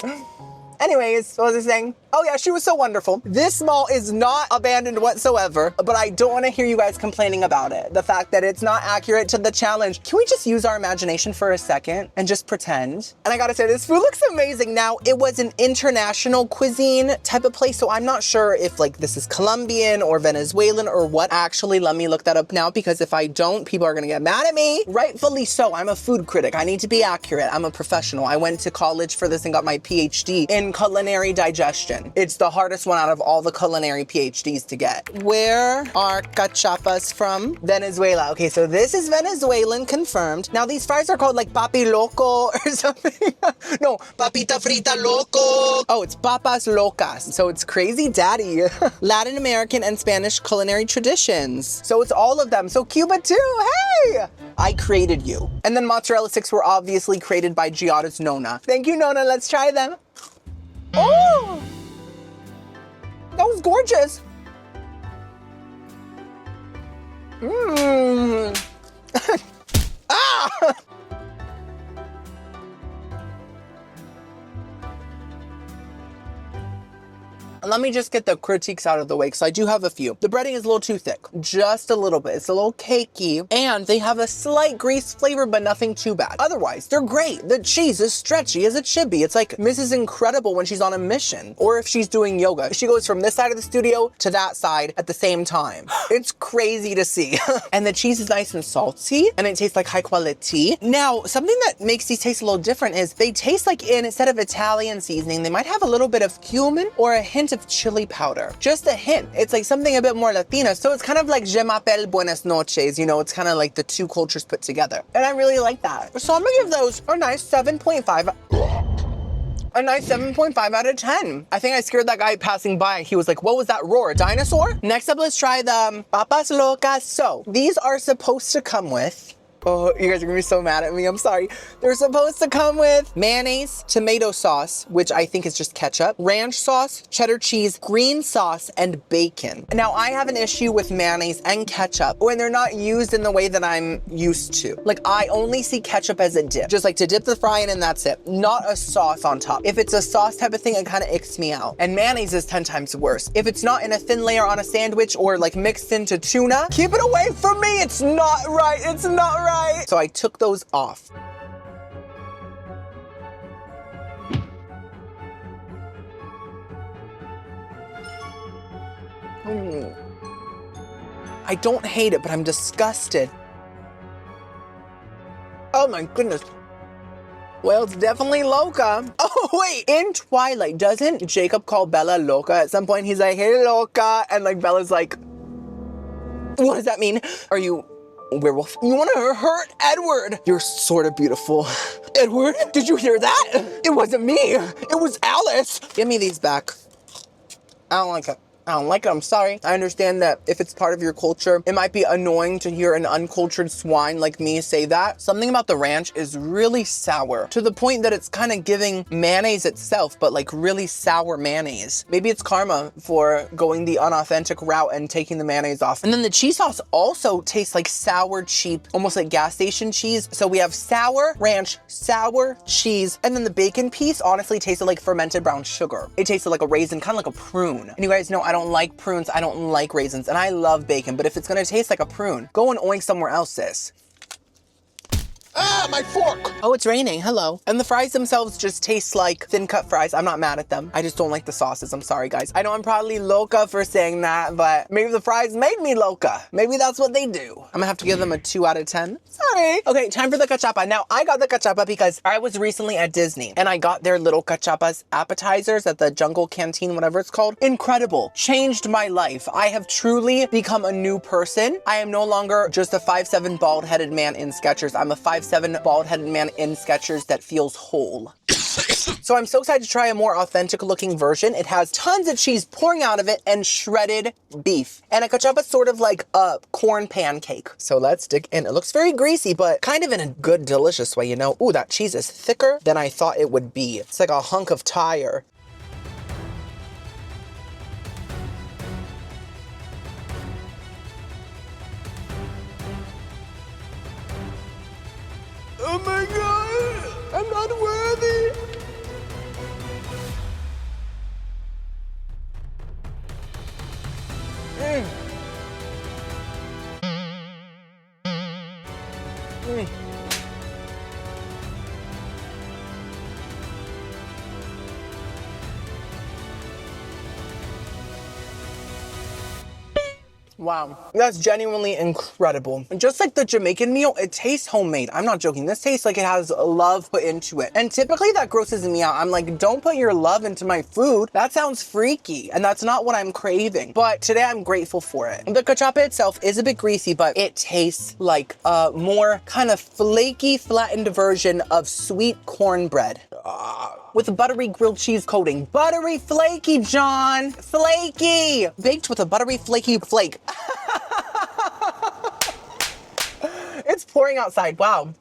A: Anyways, what was I saying? Oh yeah, she was so wonderful. This mall is not abandoned whatsoever, but I don't want to hear you guys complaining about it. The fact that it's not accurate to the challenge. Can we just use our imagination for a second and just pretend? And I gotta say, this food looks amazing. Now, it was an international cuisine type of place, so I'm not sure if like this is Colombian or Venezuelan or what. Actually, let me look that up now, because if I don't, people are gonna get mad at me. Rightfully so, I'm a food critic. I need to be accurate. I'm a professional. I went to college for this and got my PhD in culinary digestion. It's the hardest one out of all the culinary PhDs to get. Where are cachapas from? Venezuela. Okay, so this is Venezuelan confirmed. Now these fries are called like papi loco or something. No, papita frita loco. Oh, it's papas locas. So it's crazy daddy. Latin American and Spanish culinary traditions. So it's all of them. So Cuba too, hey! I created you. And then mozzarella sticks were obviously created by Giada's Nona. Thank you, Nona. Let's try them. Oh, that was gorgeous. Mmm. Ah! Let me just get the critiques out of the way, because I do have a few. The breading is a little too thick, just a little bit. It's a little cakey, and they have a slight grease flavor, but nothing too bad. Otherwise, they're great. The cheese is stretchy as it should be. It's like Mrs. Incredible when she's on a mission, or if she's doing yoga. She goes from this side of the studio to that side at the same time. It's crazy to see. And the cheese is nice and salty, and it tastes like high quality. Now, something that makes these taste a little different is they taste like, instead of Italian seasoning, they might have a little bit of cumin or a hint of chili powder. Just a hint. It's like something a bit more Latina. So it's kind of like Je m'appelle buenas noches. You know, it's kind of like the two cultures put together. And I really like that. So I'm gonna give those a nice 7.5. A nice 7.5 out of 10. I think I scared that guy passing by. He was like, what was that roar, a dinosaur? Next up, let's try the papas locas. So these are supposed to come with, oh, you guys are gonna be so mad at me, I'm sorry. They're supposed to come with mayonnaise, tomato sauce, which I think is just ketchup, ranch sauce, cheddar cheese, green sauce, and bacon. Now, I have an issue with mayonnaise and ketchup when they're not used in the way that I'm used to. Like, I only see ketchup as a dip, just like to dip the fry in and that's it, not a sauce on top. If it's a sauce type of thing, it kind of icks me out. And mayonnaise is 10 times worse. If it's not in a thin layer on a sandwich or like mixed into tuna, keep it away from me. It's not right. It's not right. So I took those off. I don't hate it, but I'm disgusted. Oh my goodness. Well, it's definitely loca. Oh wait, in Twilight, doesn't Jacob call Bella loca at some point? He's like, hey loca, and like Bella's like, what does that mean? Are you werewolf? You want to hurt Edward? You're sort of beautiful. Edward, did you hear that? It wasn't me. It was Alice. Give me these back. I don't like it. I don't like it, I'm sorry. I understand that if it's part of your culture, it might be annoying to hear an uncultured swine like me say that. Something about the ranch is really sour, to the point that it's kind of giving mayonnaise itself, but like really sour mayonnaise. Maybe it's karma for going the unauthentic route and taking the mayonnaise off. And then the cheese sauce also tastes like sour, cheap, almost like gas station cheese. So we have sour ranch, sour cheese, and then the bacon piece honestly tasted like fermented brown sugar. It tasted like a raisin, kind of like a prune. And you guys know I don't like prunes, I don't like raisins, and I love bacon, but if it's gonna taste like a prune, go and oink somewhere else, sis.
C: Ah, my fork!
A: Oh, it's raining, hello. And the fries themselves just taste like thin cut fries. I'm not mad at them. I just don't like the sauces, I'm sorry guys. I know I'm probably loca for saying that, but maybe the fries made me loca. Maybe that's what they do. I'm gonna have to give them a 2 out of 10. Sorry. Okay, time for the cachapa. Now, I got the cachapa because I was recently at Disney and I got their little cachapas appetizers at the Jungle Canteen, whatever it's called. Incredible. Changed my life. I have truly become a new person. I am no longer just a 5'7" bald-headed man in Skechers. I'm a 5'7" bald-headed man in Skechers that feels whole. So I'm so excited to try a more authentic looking version. It has tons of cheese pouring out of it and shredded beef. And a cachapa is sort of like a corn pancake. So let's dig in. It looks very greasy, but kind of in a good, delicious way, you know? Ooh, that cheese is thicker than I thought it would be. It's like a hunk of tire. Oh my God, I'm not worthy. Wow, that's genuinely incredible. Just like the Jamaican meal, it tastes homemade. I'm not joking. This tastes like it has love put into it. And typically that grosses me out. I'm like, don't put your love into my food. That sounds freaky. And that's not what I'm craving. But today I'm grateful for it. The cachapa itself is a bit greasy, but it tastes like a more kind of flaky, flattened version of sweet cornbread. With a buttery grilled cheese coating. Buttery flaky, John. Flaky. Baked with a buttery flaky flake. It's pouring outside. Wow.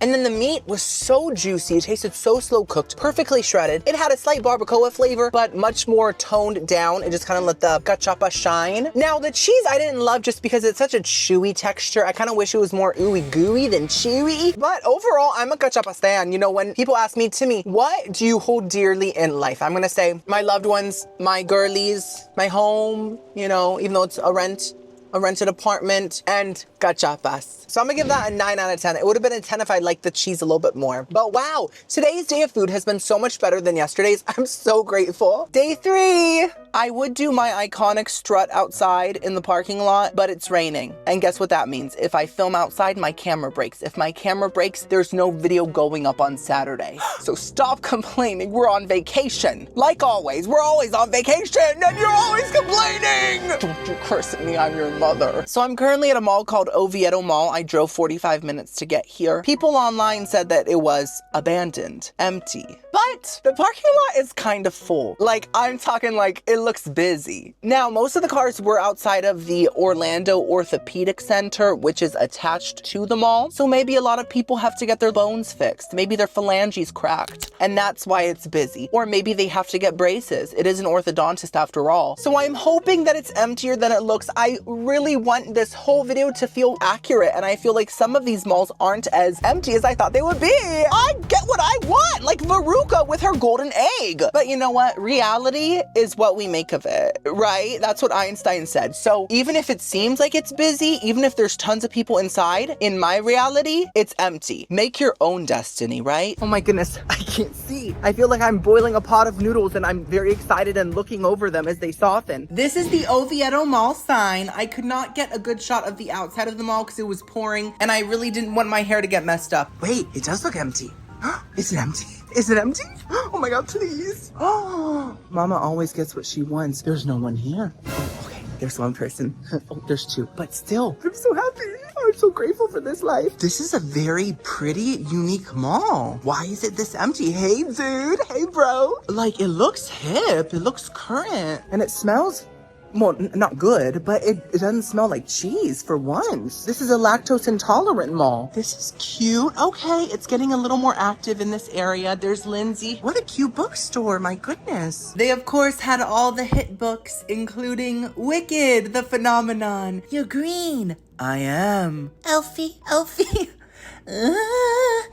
A: And then the meat was so juicy. It tasted so slow cooked, perfectly shredded. It had a slight barbacoa flavor, but much more toned down. It just kind of let the cachapa shine. Now the cheese I didn't love just because it's such a chewy texture. I kind of wish it was more ooey gooey than chewy. But overall, I'm a cachapa stan. You know, when people ask me, Timmy, what do you hold dearly in life? I'm gonna say my loved ones, my girlies, my home, you know, even though it's a rented apartment, and cachapas. So I'm gonna give that a 9 out of 10. It would have been a 10 if I liked the cheese a little bit more. But wow, today's day of food has been so much better than yesterday's. I'm so grateful. Day 3. I would do my iconic strut outside in the parking lot, but it's raining. And guess what that means? If I film outside, my camera breaks. If my camera breaks, there's no video going up on Saturday. So stop complaining. We're on vacation. Like always, we're always on vacation and you're always complaining. Don't you curse at me, I'm your mother. So I'm currently at a mall called Oviedo Mall. I drove 45 minutes to get here. People online said that it was abandoned, empty. But the parking lot is kind of full. Like, I'm talking like it looks busy. Now, most of the cars were outside of the Orlando Orthopedic Center, which is attached to the mall. So maybe a lot of people have to get their bones fixed. Maybe their phalanges cracked, and that's why it's busy. Or maybe they have to get braces. It is an orthodontist after all. So I'm hoping that it's emptier than it looks. I really want this whole video to feel accurate, and I feel like some of these malls aren't as empty as I thought they would be. I get what I want, like Veruca with her golden egg. But you know what? Reality is what we make of it, right? That's what Einstein said. So even if it seems like it's busy, even if there's tons of people inside, in my reality, it's empty. Make your own destiny, right? Oh my goodness, I can't see. I feel like I'm boiling a pot of noodles and I'm very excited and looking over them as they soften. This is the Oviedo Mall sign. I could not get a good shot of the outside of the mall because it was pouring and I really didn't want my hair to get messed up. Wait, it does look empty. Is it empty? Is it empty? Oh my God, please. Oh, Mama always gets what she wants. There's no one here. Oh, okay, there's one person. Oh, there's two, but still, I'm so happy. I'm so grateful for this life. This is a very pretty, unique mall. Why is it this empty? Hey, dude. Hey, bro. Like, it looks hip. It looks current. And it smells, well, not good, but it doesn't smell like cheese for once. This is a lactose intolerant mall. This is cute. Okay, it's getting a little more active in this area. There's Lindsay. What a cute bookstore, my goodness. They, of course, had all the hit books, including Wicked, the Phenomenon. You're green. I am. Elfie, Elfie.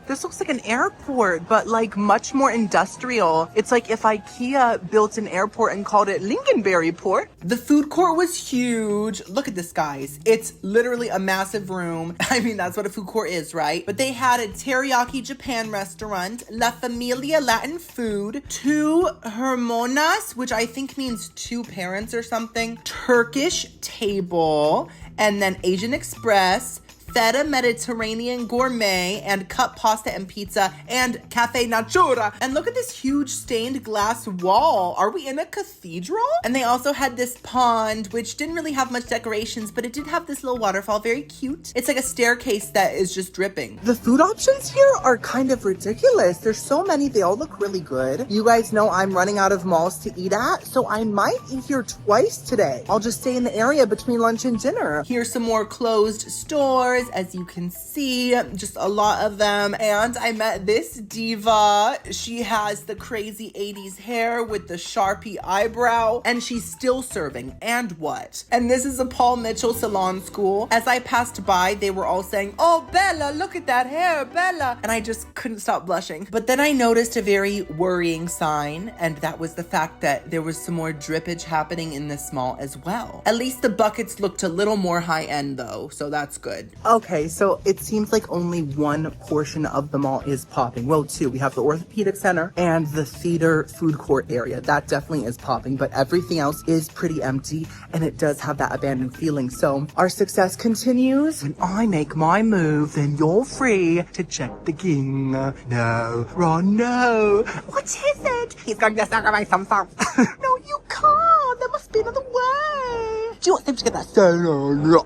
A: This looks like an airport, but like much more industrial. It's like if IKEA built an airport and called it Lincolnberry Port. The food court was huge. Look at this, guys. It's literally a massive room. I mean, that's what a food court is, right? But they had a teriyaki Japan restaurant, La Familia Latin food, 2 hermanas, which I think means 2 parents or something, Turkish table, and then Asian Express, Feta Mediterranean Gourmet, and Cup Pasta and Pizza, and Cafe Natura. And look at this huge stained glass wall. Are we in a cathedral? And they also had this pond, which didn't really have much decorations, but it did have this little waterfall, very cute. It's like a staircase that is just dripping.
B: The food options here are kind of ridiculous. There's so many, they all look really good. You guys know I'm running out of malls to eat at, so I might eat here twice today. I'll just stay in the area between lunch and dinner.
A: Here's some more closed stores, as you can see, just a lot of them. And I met this diva. She has the crazy 80s hair with the Sharpie eyebrow, and she's still serving. And what? And this is a Paul Mitchell salon school. As I passed by, they were all saying, "Oh, Bella, look at that hair, Bella." And I just couldn't stop blushing. But then I noticed a very worrying sign, and that was the fact that there was some more drippage happening in this mall as well. At least the buckets looked a little more high end though, so that's good.
B: Okay, so it seems like only one portion of the mall is popping. Well, two. We have the orthopedic center and the theater food court area. That definitely is popping, but everything else is pretty empty, and it does have that abandoned feeling. So our success continues. When I make my move, then you're free to check the king. No, Ron, no. What is it? He's going to suck my thumb. No, you can't. There must be another way. Do you want them to get that?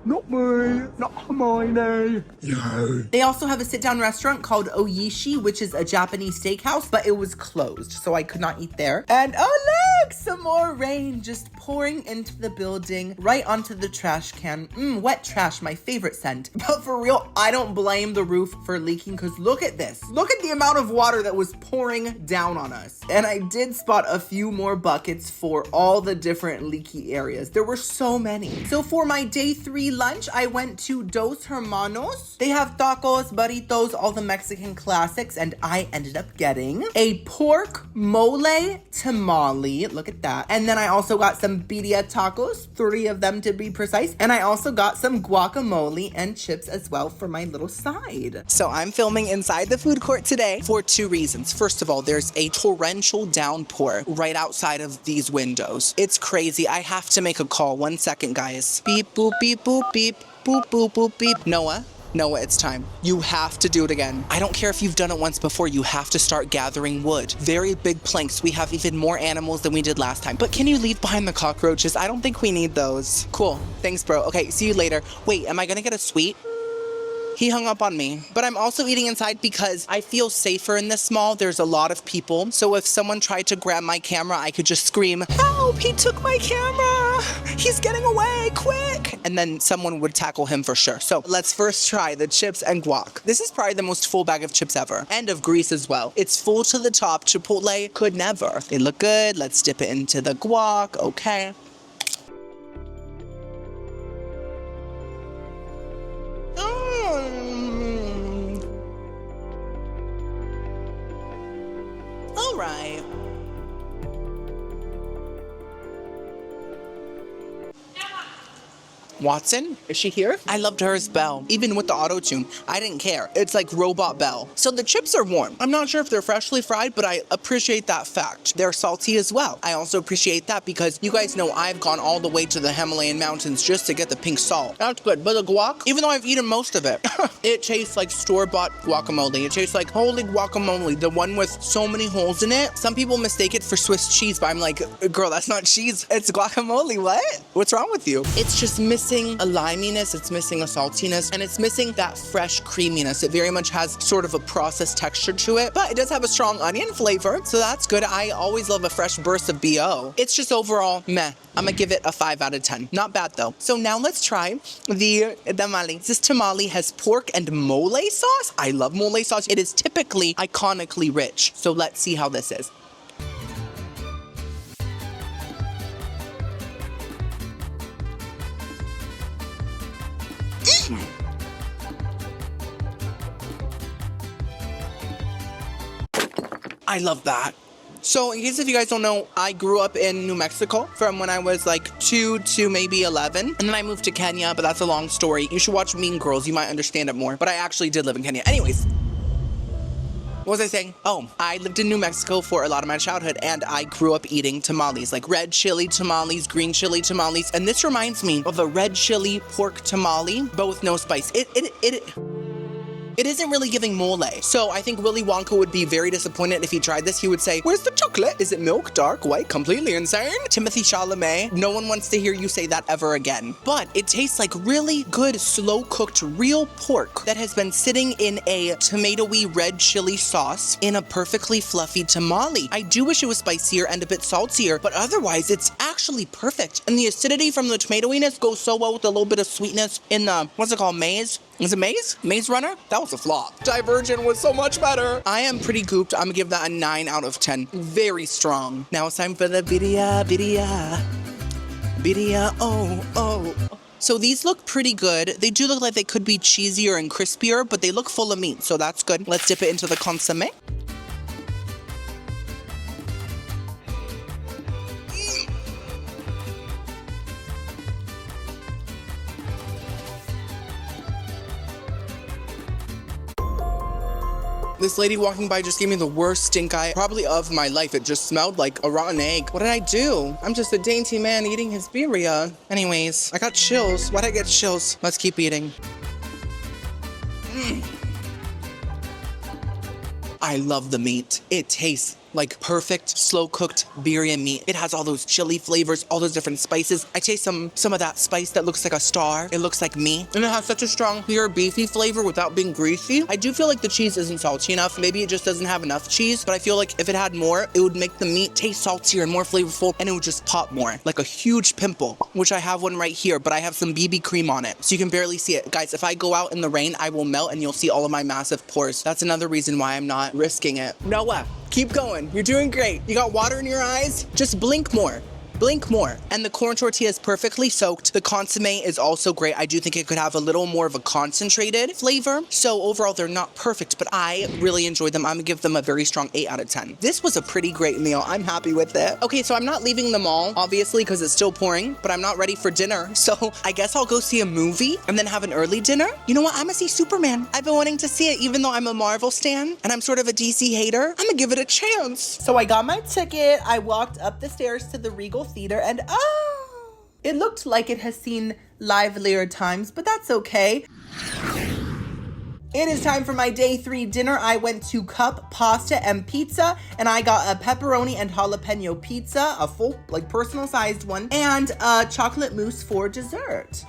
B: Not me. Not Hermione. No.
A: They also have a sit-down restaurant called Oyishi, which is a Japanese steakhouse, but it was closed, so I could not eat there. And oh look, some more rain just pouring into the building, right onto the trash can. Wet trash, my favorite scent. But for real, I don't blame the roof for leaking, because look at this. Look at the amount of water that was pouring down on us. And I did spot a few more buckets for all the different leaky areas. There were so many. So for my day 3 lunch, I went to Dos Hermanos. They have tacos, burritos, all the Mexican classics, and I ended up getting a pork mole tamale. Look at that. And then I also got some birria tacos, 3 of them to be precise. And I also got some guacamole and chips as well for my little side.
B: So I'm filming inside the food court today for 2 reasons. First of all, there's a torrential downpour right outside of these windows. It's crazy. I have to make a call. 1 second, guys. Beep, boop, beep, boop, beep, boop, boop, boop, beep. Noah, it's time. You have to do it again. I don't care if you've done it once before, you have to start gathering wood. Very big planks. We have even more animals than we did last time. But can you leave behind the cockroaches? I don't think we need those. Cool. Thanks, bro. Okay, see you later. Wait, am I gonna get a sweet? He hung up on me. But I'm also eating inside because I feel safer in this mall. There's a lot of people. So if someone tried to grab my camera, I could just scream, "Help, he took my camera. He's getting away, quick." And then someone would tackle him for sure. So let's first try the chips and guac. This is probably the most full bag of chips ever. And of grease as well. It's full to the top. Chipotle could never. They look good. Let's dip it into the guac. Okay. All right. Watson? Is she here? I loved her as Belle. Even with the auto-tune, I didn't care. It's like Robot Belle. So the chips are warm. I'm not sure if they're freshly fried, but I appreciate that fact. They're salty as well. I also appreciate that because you guys know I've gone all the way to the Himalayan mountains just to get the pink salt. That's good. But the guac, even though I've eaten most of it, it tastes like store-bought guacamole. It tastes like holy guacamole, the one with so many holes in it. Some people mistake it for Swiss cheese, but I'm like, girl, that's not cheese. It's guacamole. What? What's wrong with you? It's just missing a liminess, it's missing a saltiness, and it's missing that fresh creaminess. It very much has sort of a processed texture to it, but it does have a strong onion flavor, so that's good. I always love a fresh burst of BO. It's just overall meh. I'm gonna give it a 5 out of 10. Not bad though. So now let's try the tamale. This tamale has pork and mole sauce. I love mole sauce. It is typically iconically rich. So let's see how this is. I love that. So in case if you guys don't know, I grew up in New Mexico from when I was like 2 to maybe 11. And then I moved to Kenya, but that's a long story. You should watch Mean Girls. You might understand it more. But I actually did live in Kenya. Anyways. was I saying? Oh, I lived in New Mexico for a lot of my childhood, and I grew up eating tamales, like red chili tamales, green chili tamales, and this reminds me of a red chili pork tamale, but with no spice. It isn't really giving mole. So I think Willy Wonka would be very disappointed if he tried this. He would say, where's the chocolate? Is it milk, dark, white, completely insane? Timothy Chalamet, no one wants to hear you say that ever again. But it tastes like really good, slow-cooked, real pork that has been sitting in a tomatoey red chili sauce in a perfectly fluffy tamale. I do wish it was spicier and a bit saltier, but otherwise it's actually perfect. And the acidity from the tomatoiness goes so well with a little bit of sweetness in the, what's it called, maize? Is it Maze? Maze Runner? That was a flop. Divergent was so much better. I am pretty gooped. I'm gonna give that a 9 out of 10. Very strong. Now it's time for the birria, oh. So these look pretty good. They do look like they could be cheesier and crispier, but they look full of meat, so that's good. Let's dip it into the consommé. This lady walking by just gave me the worst stink eye probably of my life. It just smelled like a rotten egg. What did I do? I'm just a dainty man eating his birria. Anyways, I got chills. Why'd I get chills? Let's keep eating. I love the meat. It tastes like perfect slow-cooked birria meat. It has all those chili flavors, all those different spices. I taste some of that spice that looks like a star. It looks like me. And it has such a strong, clear, beefy flavor without being greasy. I do feel like the cheese isn't salty enough. Maybe it just doesn't have enough cheese, but I feel like if it had more, it would make the meat taste saltier and more flavorful, and it would just pop more. Like a huge pimple, which I have one right here, but I have some BB cream on it, so you can barely see it. Guys, if I go out in the rain, I will melt and you'll see all of my massive pores. That's another reason why I'm not risking it. Noah, keep going. You're doing great. You got water in your eyes? Just blink more. Blink more. And the corn tortilla is perfectly soaked. The consommé is also great. I do think it could have a little more of a concentrated flavor. So overall, they're not perfect, but I really enjoyed them. I'm gonna give them a very strong 8 out of 10. This was a pretty great meal. I'm happy with it. Okay, so I'm not leaving the mall, obviously, because it's still pouring, but I'm not ready for dinner. So I guess I'll go see a movie and then have an early dinner. You know what? I'm gonna see Superman. I've been wanting to see it, even though I'm a Marvel stan and I'm sort of a DC hater. I'm gonna give it a chance.
A: So I got my ticket. I walked up the stairs to the Regal Theater, and it looked like it has seen livelier times, but that's okay. It is time for my day 3 dinner. I went to Cup Pasta and Pizza, and I got a pepperoni and jalapeno pizza, a full, like, personal sized one, and a chocolate mousse for dessert.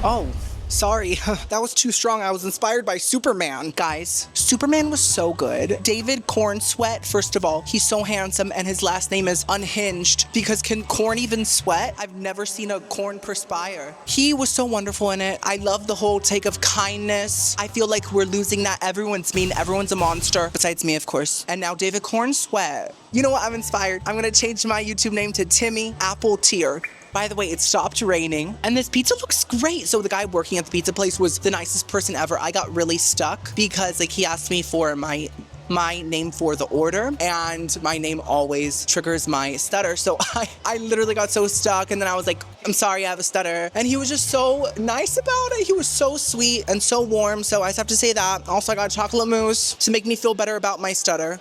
B: Oh. Sorry, that was too strong. I was inspired by Superman. Guys, Superman was so good. David Corn Sweat, first of all, he's so handsome, and his last name is Unhinged, because can corn even sweat? I've never seen a corn perspire. He was so wonderful in it. I love the whole take of kindness. I feel like we're losing that. Everyone's mean, everyone's a monster, besides me, of course. And now David Corn Sweat. You know what? I'm inspired. I'm gonna change my YouTube name to Timmy Apple Tear. By the way, it stopped raining, and this pizza looks great. So the guy working at the pizza place was the nicest person ever. I got really stuck because, like, he asked me for my name for the order, and my name always triggers my stutter. So I literally got so stuck, and then I was like, I'm sorry, I have a stutter. And he was just so nice about it. He was so sweet and so warm. So I just have to say that. Also, I got chocolate mousse to make me feel better about my stutter.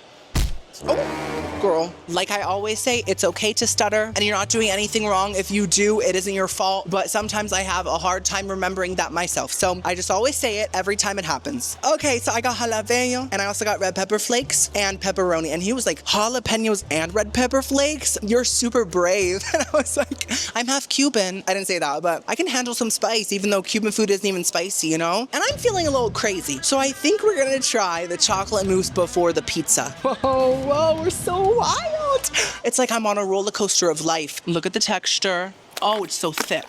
B: Oh, girl. Like I always say, it's okay to stutter, and you're not doing anything wrong. If you do, it isn't your fault. But sometimes I have a hard time remembering that myself. So I just always say it every time it happens. Okay, so I got jalapeno, and I also got red pepper flakes and pepperoni. And he was like, jalapenos and red pepper flakes? You're super brave. And I was like, I'm half Cuban. I didn't say that, but I can handle some spice, even though Cuban food isn't even spicy, you know? And I'm feeling a little crazy. So I think we're gonna try the chocolate mousse before the pizza. Whoa, we're so wild. It's like I'm on a roller coaster of life. Look at the texture. Oh, it's so thick.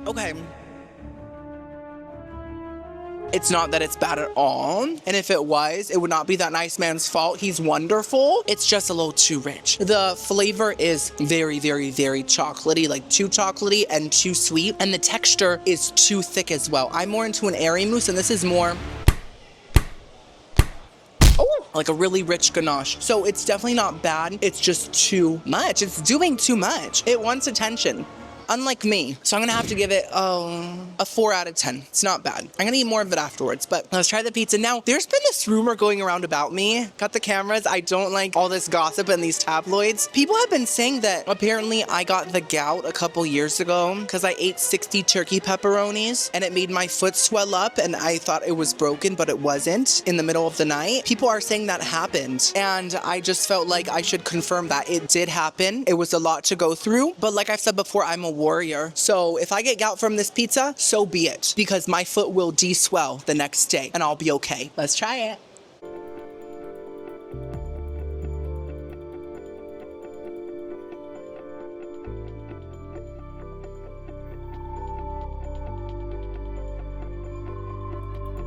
B: Okay. It's not that it's bad at all. And if it was, it would not be that nice man's fault. He's wonderful. It's just a little too rich. The flavor is very, very, very chocolatey, like too chocolatey and too sweet. And the texture is too thick as well. I'm more into an airy mousse, and this is more like a really rich ganache. So it's definitely not bad. It's just too much. It's doing too much. It wants attention. unlike me. So I'm gonna have to give it a 4 out of 10. It's not bad. I'm gonna eat more of it afterwards, but let's try the pizza. Now, there's been this rumor going around about me. Got the cameras. I don't like all this gossip and these tabloids. People have been saying that apparently I got the gout a couple years ago because I ate 60 turkey pepperonis and it made my foot swell up and I thought it was broken, but it wasn't in the middle of the night. People are saying that happened and I just felt like I should confirm that it did happen. It was a lot to go through, but like I've said before, I'm a warrior. So if I get gout from this pizza, so be it, because my foot will de-swell the next day and I'll be okay. Let's try it.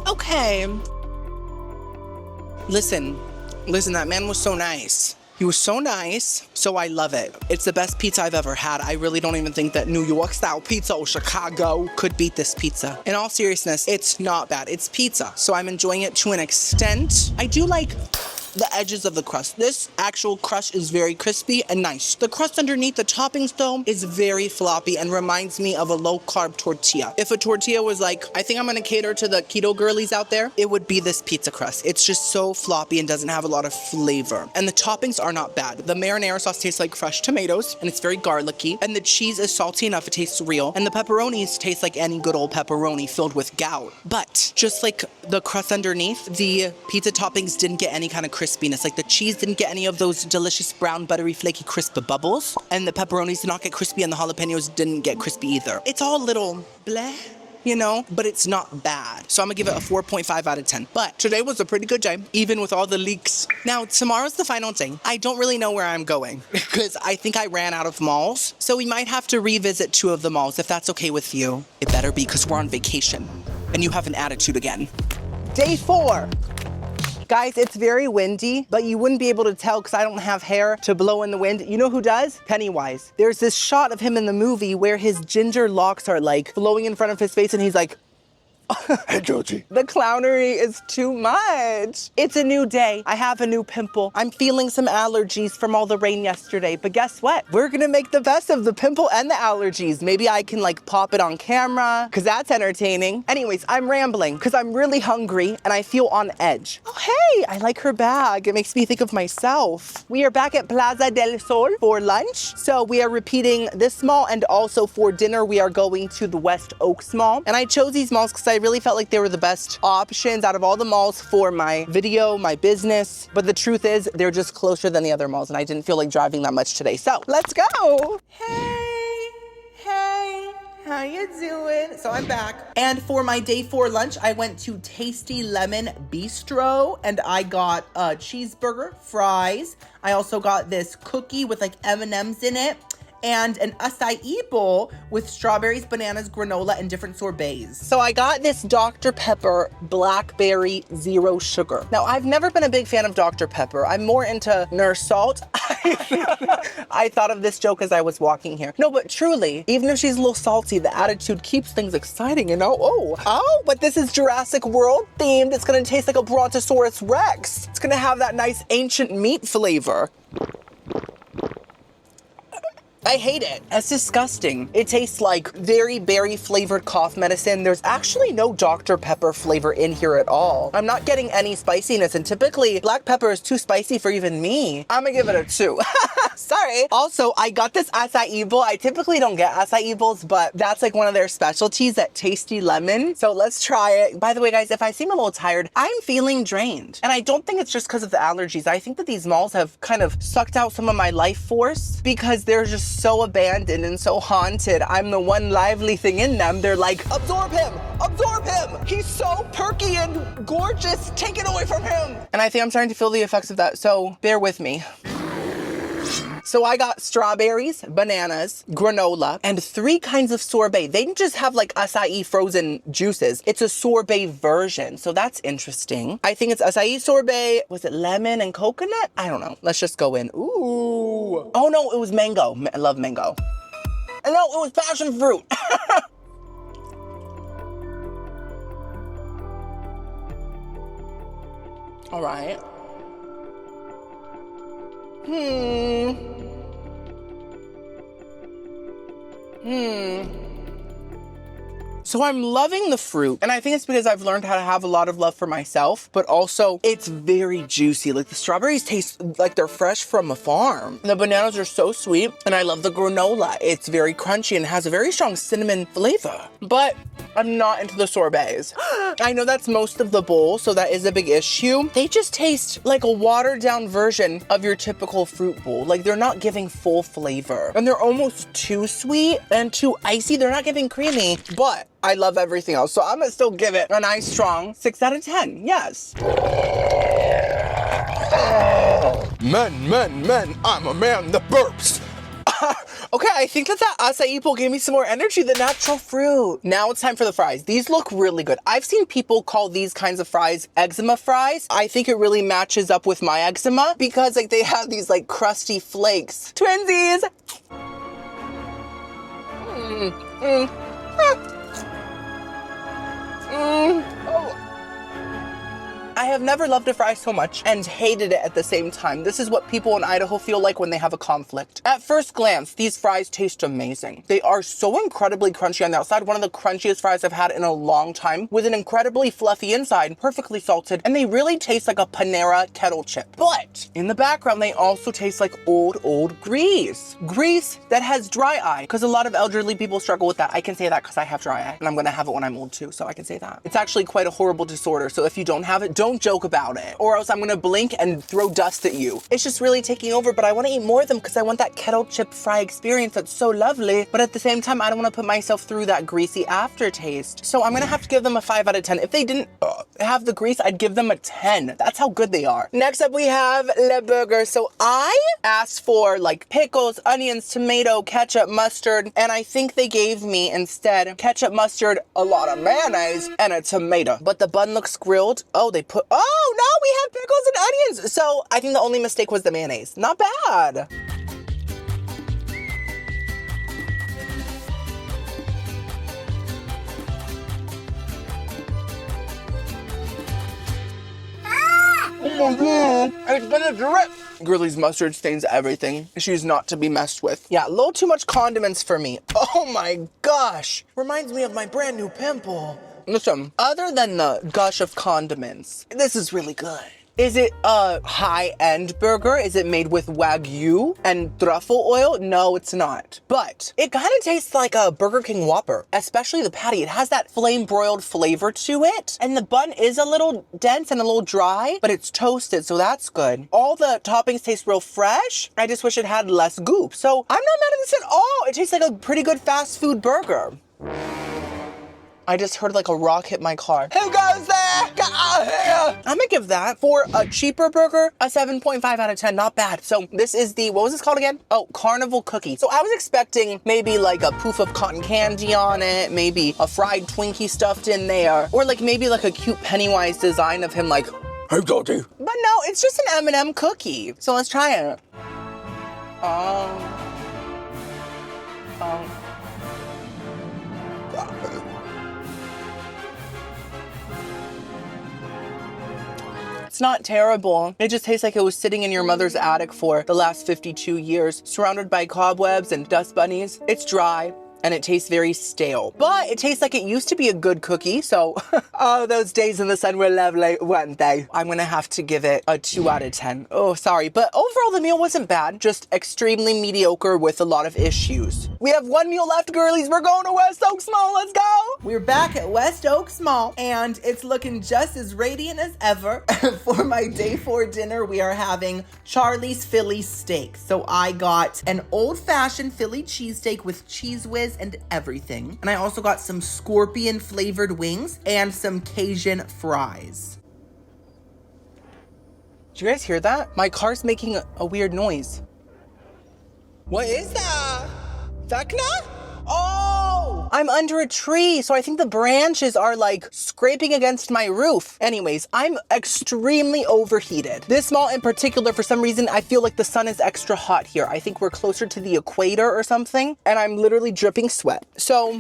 B: Okay. Listen, that man was so nice. He was so nice, so I love it. It's the best pizza I've ever had. I really don't even think that New York style pizza or Chicago could beat this pizza. In all seriousness, it's not bad. It's pizza, so I'm enjoying it to an extent. I do like the edges of the crust. This actual crust is very crispy and nice. The crust underneath the toppings though is very floppy and reminds me of a low carb tortilla. If a tortilla was like, I think I'm gonna cater to the keto girlies out there, it would be this pizza crust. It's just so floppy and doesn't have a lot of flavor. And the toppings are not bad. The marinara sauce tastes like fresh tomatoes and it's very garlicky. And the cheese is salty enough, it tastes real. And the pepperonis taste like any good old pepperoni filled with gout. But just like the crust underneath, the pizza toppings didn't get any kind of crispiness. Like the cheese didn't get any of those delicious brown, buttery, flaky, crisp bubbles. And the pepperonis did not get crispy and the jalapenos didn't get crispy either. It's all a little bleh, you know, but it's not bad. So I'm gonna give it a 4.5 out of 10. But today was a pretty good day, even with all the leaks. Now, tomorrow's the final day. I don't really know where I'm going because I think I ran out of malls. So we might have to revisit 2 of the malls if that's okay with you. It better be because we're on vacation and you have an attitude again.
A: Day 4. Guys, it's very windy, but you wouldn't be able to tell because I don't have hair to blow in the wind. You know who does? Pennywise. There's this shot of him in the movie where his ginger locks are like blowing in front of his face and he's like,
C: Hey, Georgie.
A: the clownery is too much. It's a new day. I have a new pimple. I'm feeling some allergies from all the rain yesterday, but guess what? We're gonna make the best of the pimple and the allergies. Maybe I can like pop it on camera, because that's entertaining. Anyways, I'm rambling because I'm really hungry and I feel on edge. Oh, hey, I like her bag. It makes me think of myself. We are back at Plaza del Sol for lunch. So we are repeating this mall, and also for dinner, we are going to the West Oaks Mall. And I chose these malls because I really felt like they were the best options out of all the malls for my video, my business. But the truth is, they're just closer than the other malls, and I didn't feel like driving that much today. So let's go. Hey, how you doing? So I'm back. And for my day 4 lunch, I went to Tasty Lemon Bistro, and I got a cheeseburger, fries. I also got this cookie with like M&Ms in it, and an acai bowl with strawberries, bananas, granola, and different sorbets. So I got this Dr. Pepper Blackberry Zero Sugar. Now, I've never been a big fan of Dr. Pepper. I'm more into Nurse Salt. I thought of this joke as I was walking here. No, but truly, even if she's a little salty, the attitude keeps things exciting, you know? Oh, but this is Jurassic World themed. It's gonna taste like a Brontosaurus Rex. It's gonna have that nice ancient meat flavor. I hate it. It's disgusting. It tastes like very berry flavored cough medicine. There's actually no Dr. Pepper flavor in here at all. I'm not getting any spiciness, and typically black pepper is too spicy for even me. I'm gonna give it a 2. Sorry. Also, I got this acai bowl. I typically don't get acai bowls, but that's like one of their specialties at Tasty Lemon. So let's try it. By the way, guys, if I seem a little tired, I'm feeling drained. And I don't think it's just because of the allergies. I think that these malls have kind of sucked out some of my life force because they're just so abandoned and so haunted. I'm the one lively thing in them. They're like, absorb him, absorb him. He's so perky and gorgeous. Take it away from him. And I think I'm starting to feel the effects of that. So bear with me. So I got strawberries, bananas, granola, and 3 kinds of sorbet. They didn't just have like acai frozen juices. It's a sorbet version. So that's interesting. I think it's acai sorbet. Was it lemon and coconut? I don't know. Let's just go in. Ooh. Oh no, it was mango. I love mango. And no, it was passion fruit. All right.
B: So I'm loving the fruit, and I think it's because I've learned how to have a lot of love for myself, but also it's very juicy. Like the strawberries taste like they're fresh from a farm. The bananas are so sweet, and I love the granola. It's very crunchy and has a very strong cinnamon flavor, but I'm not into the sorbets. I know that's most of the bowl, so that is a big issue. They just taste like a watered down version of your typical fruit bowl. Like they're not giving full flavor, and they're almost too sweet and too icy. They're not giving creamy, but I love everything else. So I'm gonna still give it a nice strong 6 out of 10, yes.
C: Men, I'm a man that burps.
B: Okay, I think that acai bowl gave me some more energy, the natural fruit. Now it's time for the fries. These look really good. I've seen people call these kinds of fries eczema fries. I think it really matches up with my eczema because like they have these like crusty flakes. Twinsies! Oh. I have never loved a fry so much and hated it at the same time. This is what people in Idaho feel like when they have a conflict. At first glance, these fries taste amazing. They are so incredibly crunchy on the outside, one of the crunchiest fries I've had in a long time, with an incredibly fluffy inside, perfectly salted, and they really taste like a Panera kettle chip. But in the background, they also taste like old grease. Grease that has dry eye, because a lot of elderly people struggle with that. I can say that because I have dry eye, and I'm gonna have it when I'm old too, so I can say that. It's actually quite a horrible disorder, so if you don't have it, don't joke about it, or else I'm gonna blink and throw dust at you. It's just really taking over, but I wanna eat more of them because I want that kettle chip fry experience that's so lovely, but at the same time, I don't wanna put myself through that greasy aftertaste. So I'm gonna have to give them a 5 out of 10. If they didn't have the grease, I'd give them a 10. That's how good they are. Next up, we have Le Burger. So I asked for like pickles, onions, tomato, ketchup, mustard, and I think they gave me instead ketchup, mustard, a lot of mayonnaise, and a tomato. But the bun looks grilled. Oh, they put, oh no, we have pickles and onions. So I think the only mistake was the mayonnaise. Not bad. Oh my god, it's been a drip. Girlie's mustard stains everything. She's not to be messed with. Yeah, a little too much condiments for me. Oh my gosh. Reminds me of my brand new pimple. Listen, other than the gush of condiments, this is really good. Is it a high-end burger? Is it made with Wagyu and truffle oil? No, it's not. But it kind of tastes like a Burger King Whopper, especially the patty. It has that flame-broiled flavor to it. And the bun is a little dense and a little dry, but it's toasted, so that's good. All the toppings taste real fresh. I just wish it had less goop. So I'm not mad at this at all. It tastes like a pretty good fast food burger. I just heard like a rock hit my car. Who goes there? Get out of here! I'm gonna give that, for a cheaper burger, a 7.5 out of 10, not bad. So this is the, what was this called again? Oh, Carnival Cookie. So I was expecting maybe like a poof of cotton candy on it, maybe a fried Twinkie stuffed in there, or like maybe like a cute Pennywise design of him like,
C: Hey, Dottie.
B: but no, it's just an M&M cookie. So let's try it. It's not terrible. It just tastes like it was sitting in your mother's attic for the last 52 years, surrounded by cobwebs and dust bunnies. It's dry and it tastes very stale, but it tastes like it used to be a good cookie. So, oh, those days in the sun were lovely, weren't they? I'm gonna have to give it a 2 out of 10. Oh, sorry, but overall the meal wasn't bad, just extremely mediocre with a lot of issues. We have one meal left, girlies. We're going to West Oaks Mall, let's go.
A: We're back at West Oaks Mall, and it's looking just as radiant as ever. For my day 4 dinner, we are having Charlie's Philly steak. So I got an old-fashioned Philly cheesesteak with Cheese Whiz and everything. And I also got some scorpion flavored wings and some Cajun fries.
B: Did you guys hear that? My car's making a weird noise. What is that? Vecna? Oh! I'm under a tree, so I think the branches are like scraping against my roof. Anyways, I'm extremely overheated. This mall in particular, for some reason, I feel like the sun is extra hot here. I think we're closer to the equator or something, and I'm literally dripping sweat. So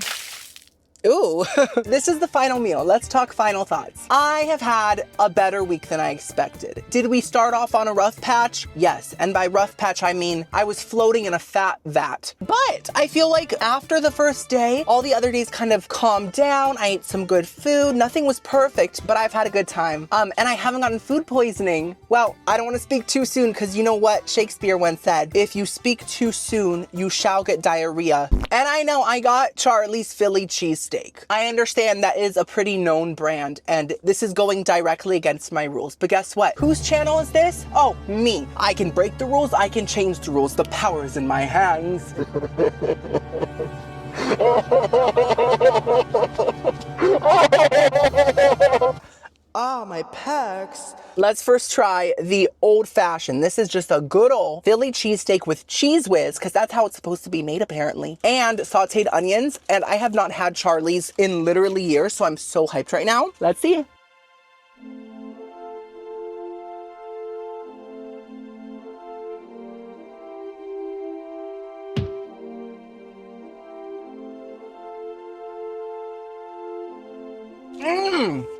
A: Ooh, this is the final meal. Let's talk final thoughts. I have had a better week than I expected. Did we start off on a rough patch? Yes. And by rough patch, I mean I was floating in a fat vat. But I feel like after the first day, all the other days kind of calmed down. I ate some good food. Nothing was perfect, but I've had a good time. And I haven't gotten food poisoning. Well, I don't want to speak too soon because you know what Shakespeare once said, if you speak too soon, you shall get diarrhea. And I know I got Charlie's Philly cheesesteak. I understand that is a pretty known brand, and this is going directly against my rules. But guess what? Whose channel is this? Oh, me. I can break the rules, I can change the rules. The power is in my hands. Ah, my pecs. Let's first try the old fashioned. This is just a good old Philly cheesesteak with cheese whiz, because that's how it's supposed to be made apparently, and sauteed onions. And I have not had Charlie's in literally years, so I'm so hyped right now. Let's see.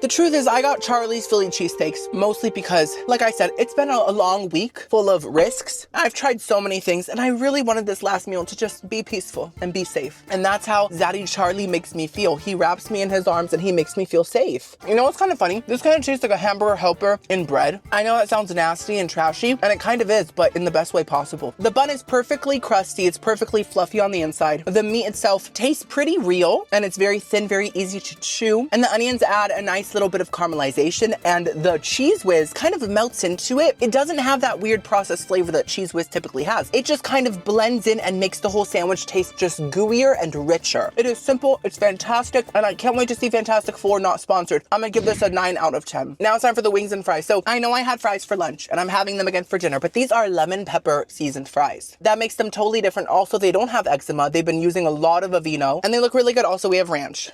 A: The truth is I got Charlie's Philly cheesesteaks mostly because, like I said, it's been a long week full of risks. I've tried so many things and I really wanted this last meal to just be peaceful and be safe. And that's how Zaddy Charlie makes me feel. He wraps me in his arms and he makes me feel safe. You know what's kind of funny? This kind of tastes like a hamburger helper in bread. I know that sounds nasty and trashy, and it kind of is, but in the best way possible. The bun is perfectly crusty. It's perfectly fluffy on the inside. The meat itself tastes pretty real and it's very thin, very easy to chew. And the onions add a nice little bit of caramelization, and the cheese whiz kind of melts into it. It doesn't have that weird processed flavor that cheese whiz typically has. It just kind of blends in and makes the whole sandwich taste just gooier and richer. It is simple, it's fantastic, and I can't wait to see Fantastic Four not sponsored. I'm gonna give this a 9 out of 10. Now it's time for the wings and fries. So I know I had fries for lunch and I'm having them again for dinner, but these are lemon pepper seasoned fries. That makes them totally different. Also, they don't have eczema. They've been using a lot of Aveeno and they look really good. Also, we have ranch.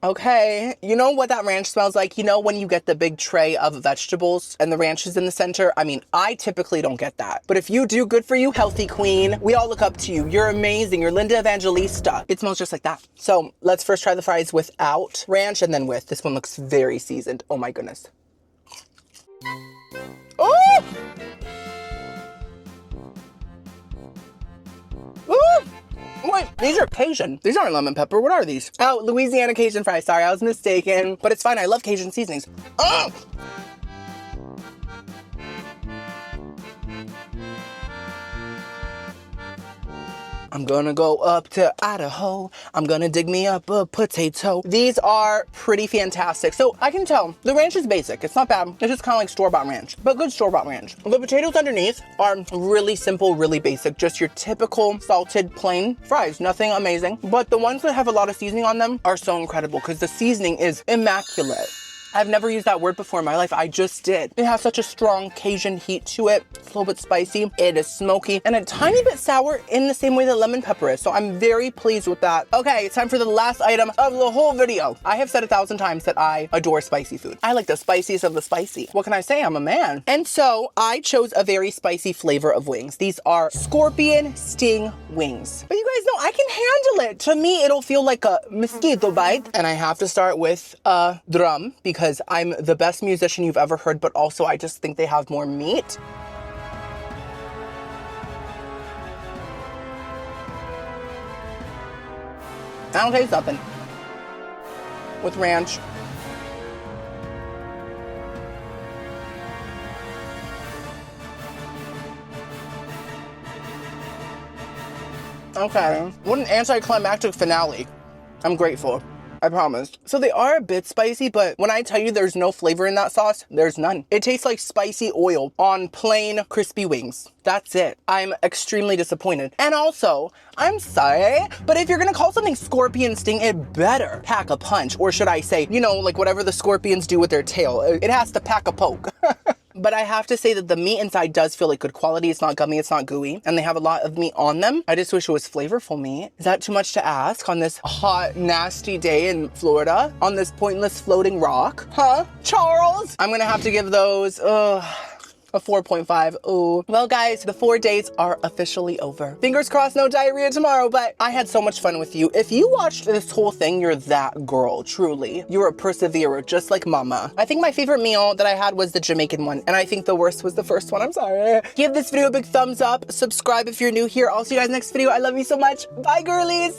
A: Okay, you know what that ranch smells like? You know when you get the big tray of vegetables and the ranch is in the center? I mean, I typically don't get that. But if you do, good for you, healthy queen. We all look up to you. You're amazing. You're Linda Evangelista. It smells just like that. So let's first try the fries without ranch and then with. This one looks very seasoned. Oh my goodness. Oh! Ooh! Wait, these are Cajun. These aren't lemon pepper. What are these? Oh, Louisiana Cajun fries. Sorry, I was mistaken. But it's fine. I love Cajun seasonings. Oh! I'm gonna go up to Idaho. I'm gonna dig me up a potato. These are pretty fantastic. So I can tell the ranch is basic. It's not bad. It's just kind of like store-bought ranch, but good store-bought ranch. The potatoes underneath are really simple, really basic. Just your typical salted plain fries. Nothing amazing. But the ones that have a lot of seasoning on them are so incredible because the seasoning is immaculate. I've never used that word before in my life. I just did. It has such a strong Cajun heat to it. It's a little bit spicy. It is smoky and a tiny bit sour in the same way that lemon pepper is. So I'm very pleased with that. Okay, it's time for the last item of the whole video. I have said 1,000 times that I adore spicy food. I like the spiciest of the spicy. What can I say? I'm a man. And so I chose a very spicy flavor of wings. These are scorpion sting wings. But you guys know I can handle it. To me, it'll feel like a mosquito bite. And I have to start with a drum because I'm the best musician you've ever heard, but also I just think they have more meat. I don't taste nothing. With ranch. Okay, what an anticlimactic finale. I'm grateful. I promise. So they are a bit spicy, but when I tell you there's no flavor in that sauce, there's none. It tastes like spicy oil on plain crispy wings. That's it. I'm extremely disappointed. And also, I'm sorry, but if you're gonna call something scorpion sting, it better pack a punch. Or should I say, you know, like whatever the scorpions do with their tail, it has to pack a poke. But I have to say that the meat inside does feel like good quality. It's not gummy, it's not gooey, and they have a lot of meat on them. I just wish it was flavorful meat. Is that too much to ask on this hot, nasty day in Florida? On this pointless floating rock? Huh? Charles? I'm gonna have to give those,
B: A 4.5. Ooh. Well, guys, the 4 days are officially over. Fingers crossed, no diarrhea tomorrow, but I had so much fun with you. If you watched this whole thing, you're that girl, truly. You're a perseverer, just like mama. I think my favorite meal that I had was the Jamaican one, and I think the worst was the first one. I'm sorry. Give this video a big thumbs up. Subscribe if you're new here. I'll see you guys next video. I love you so much. Bye, girlies.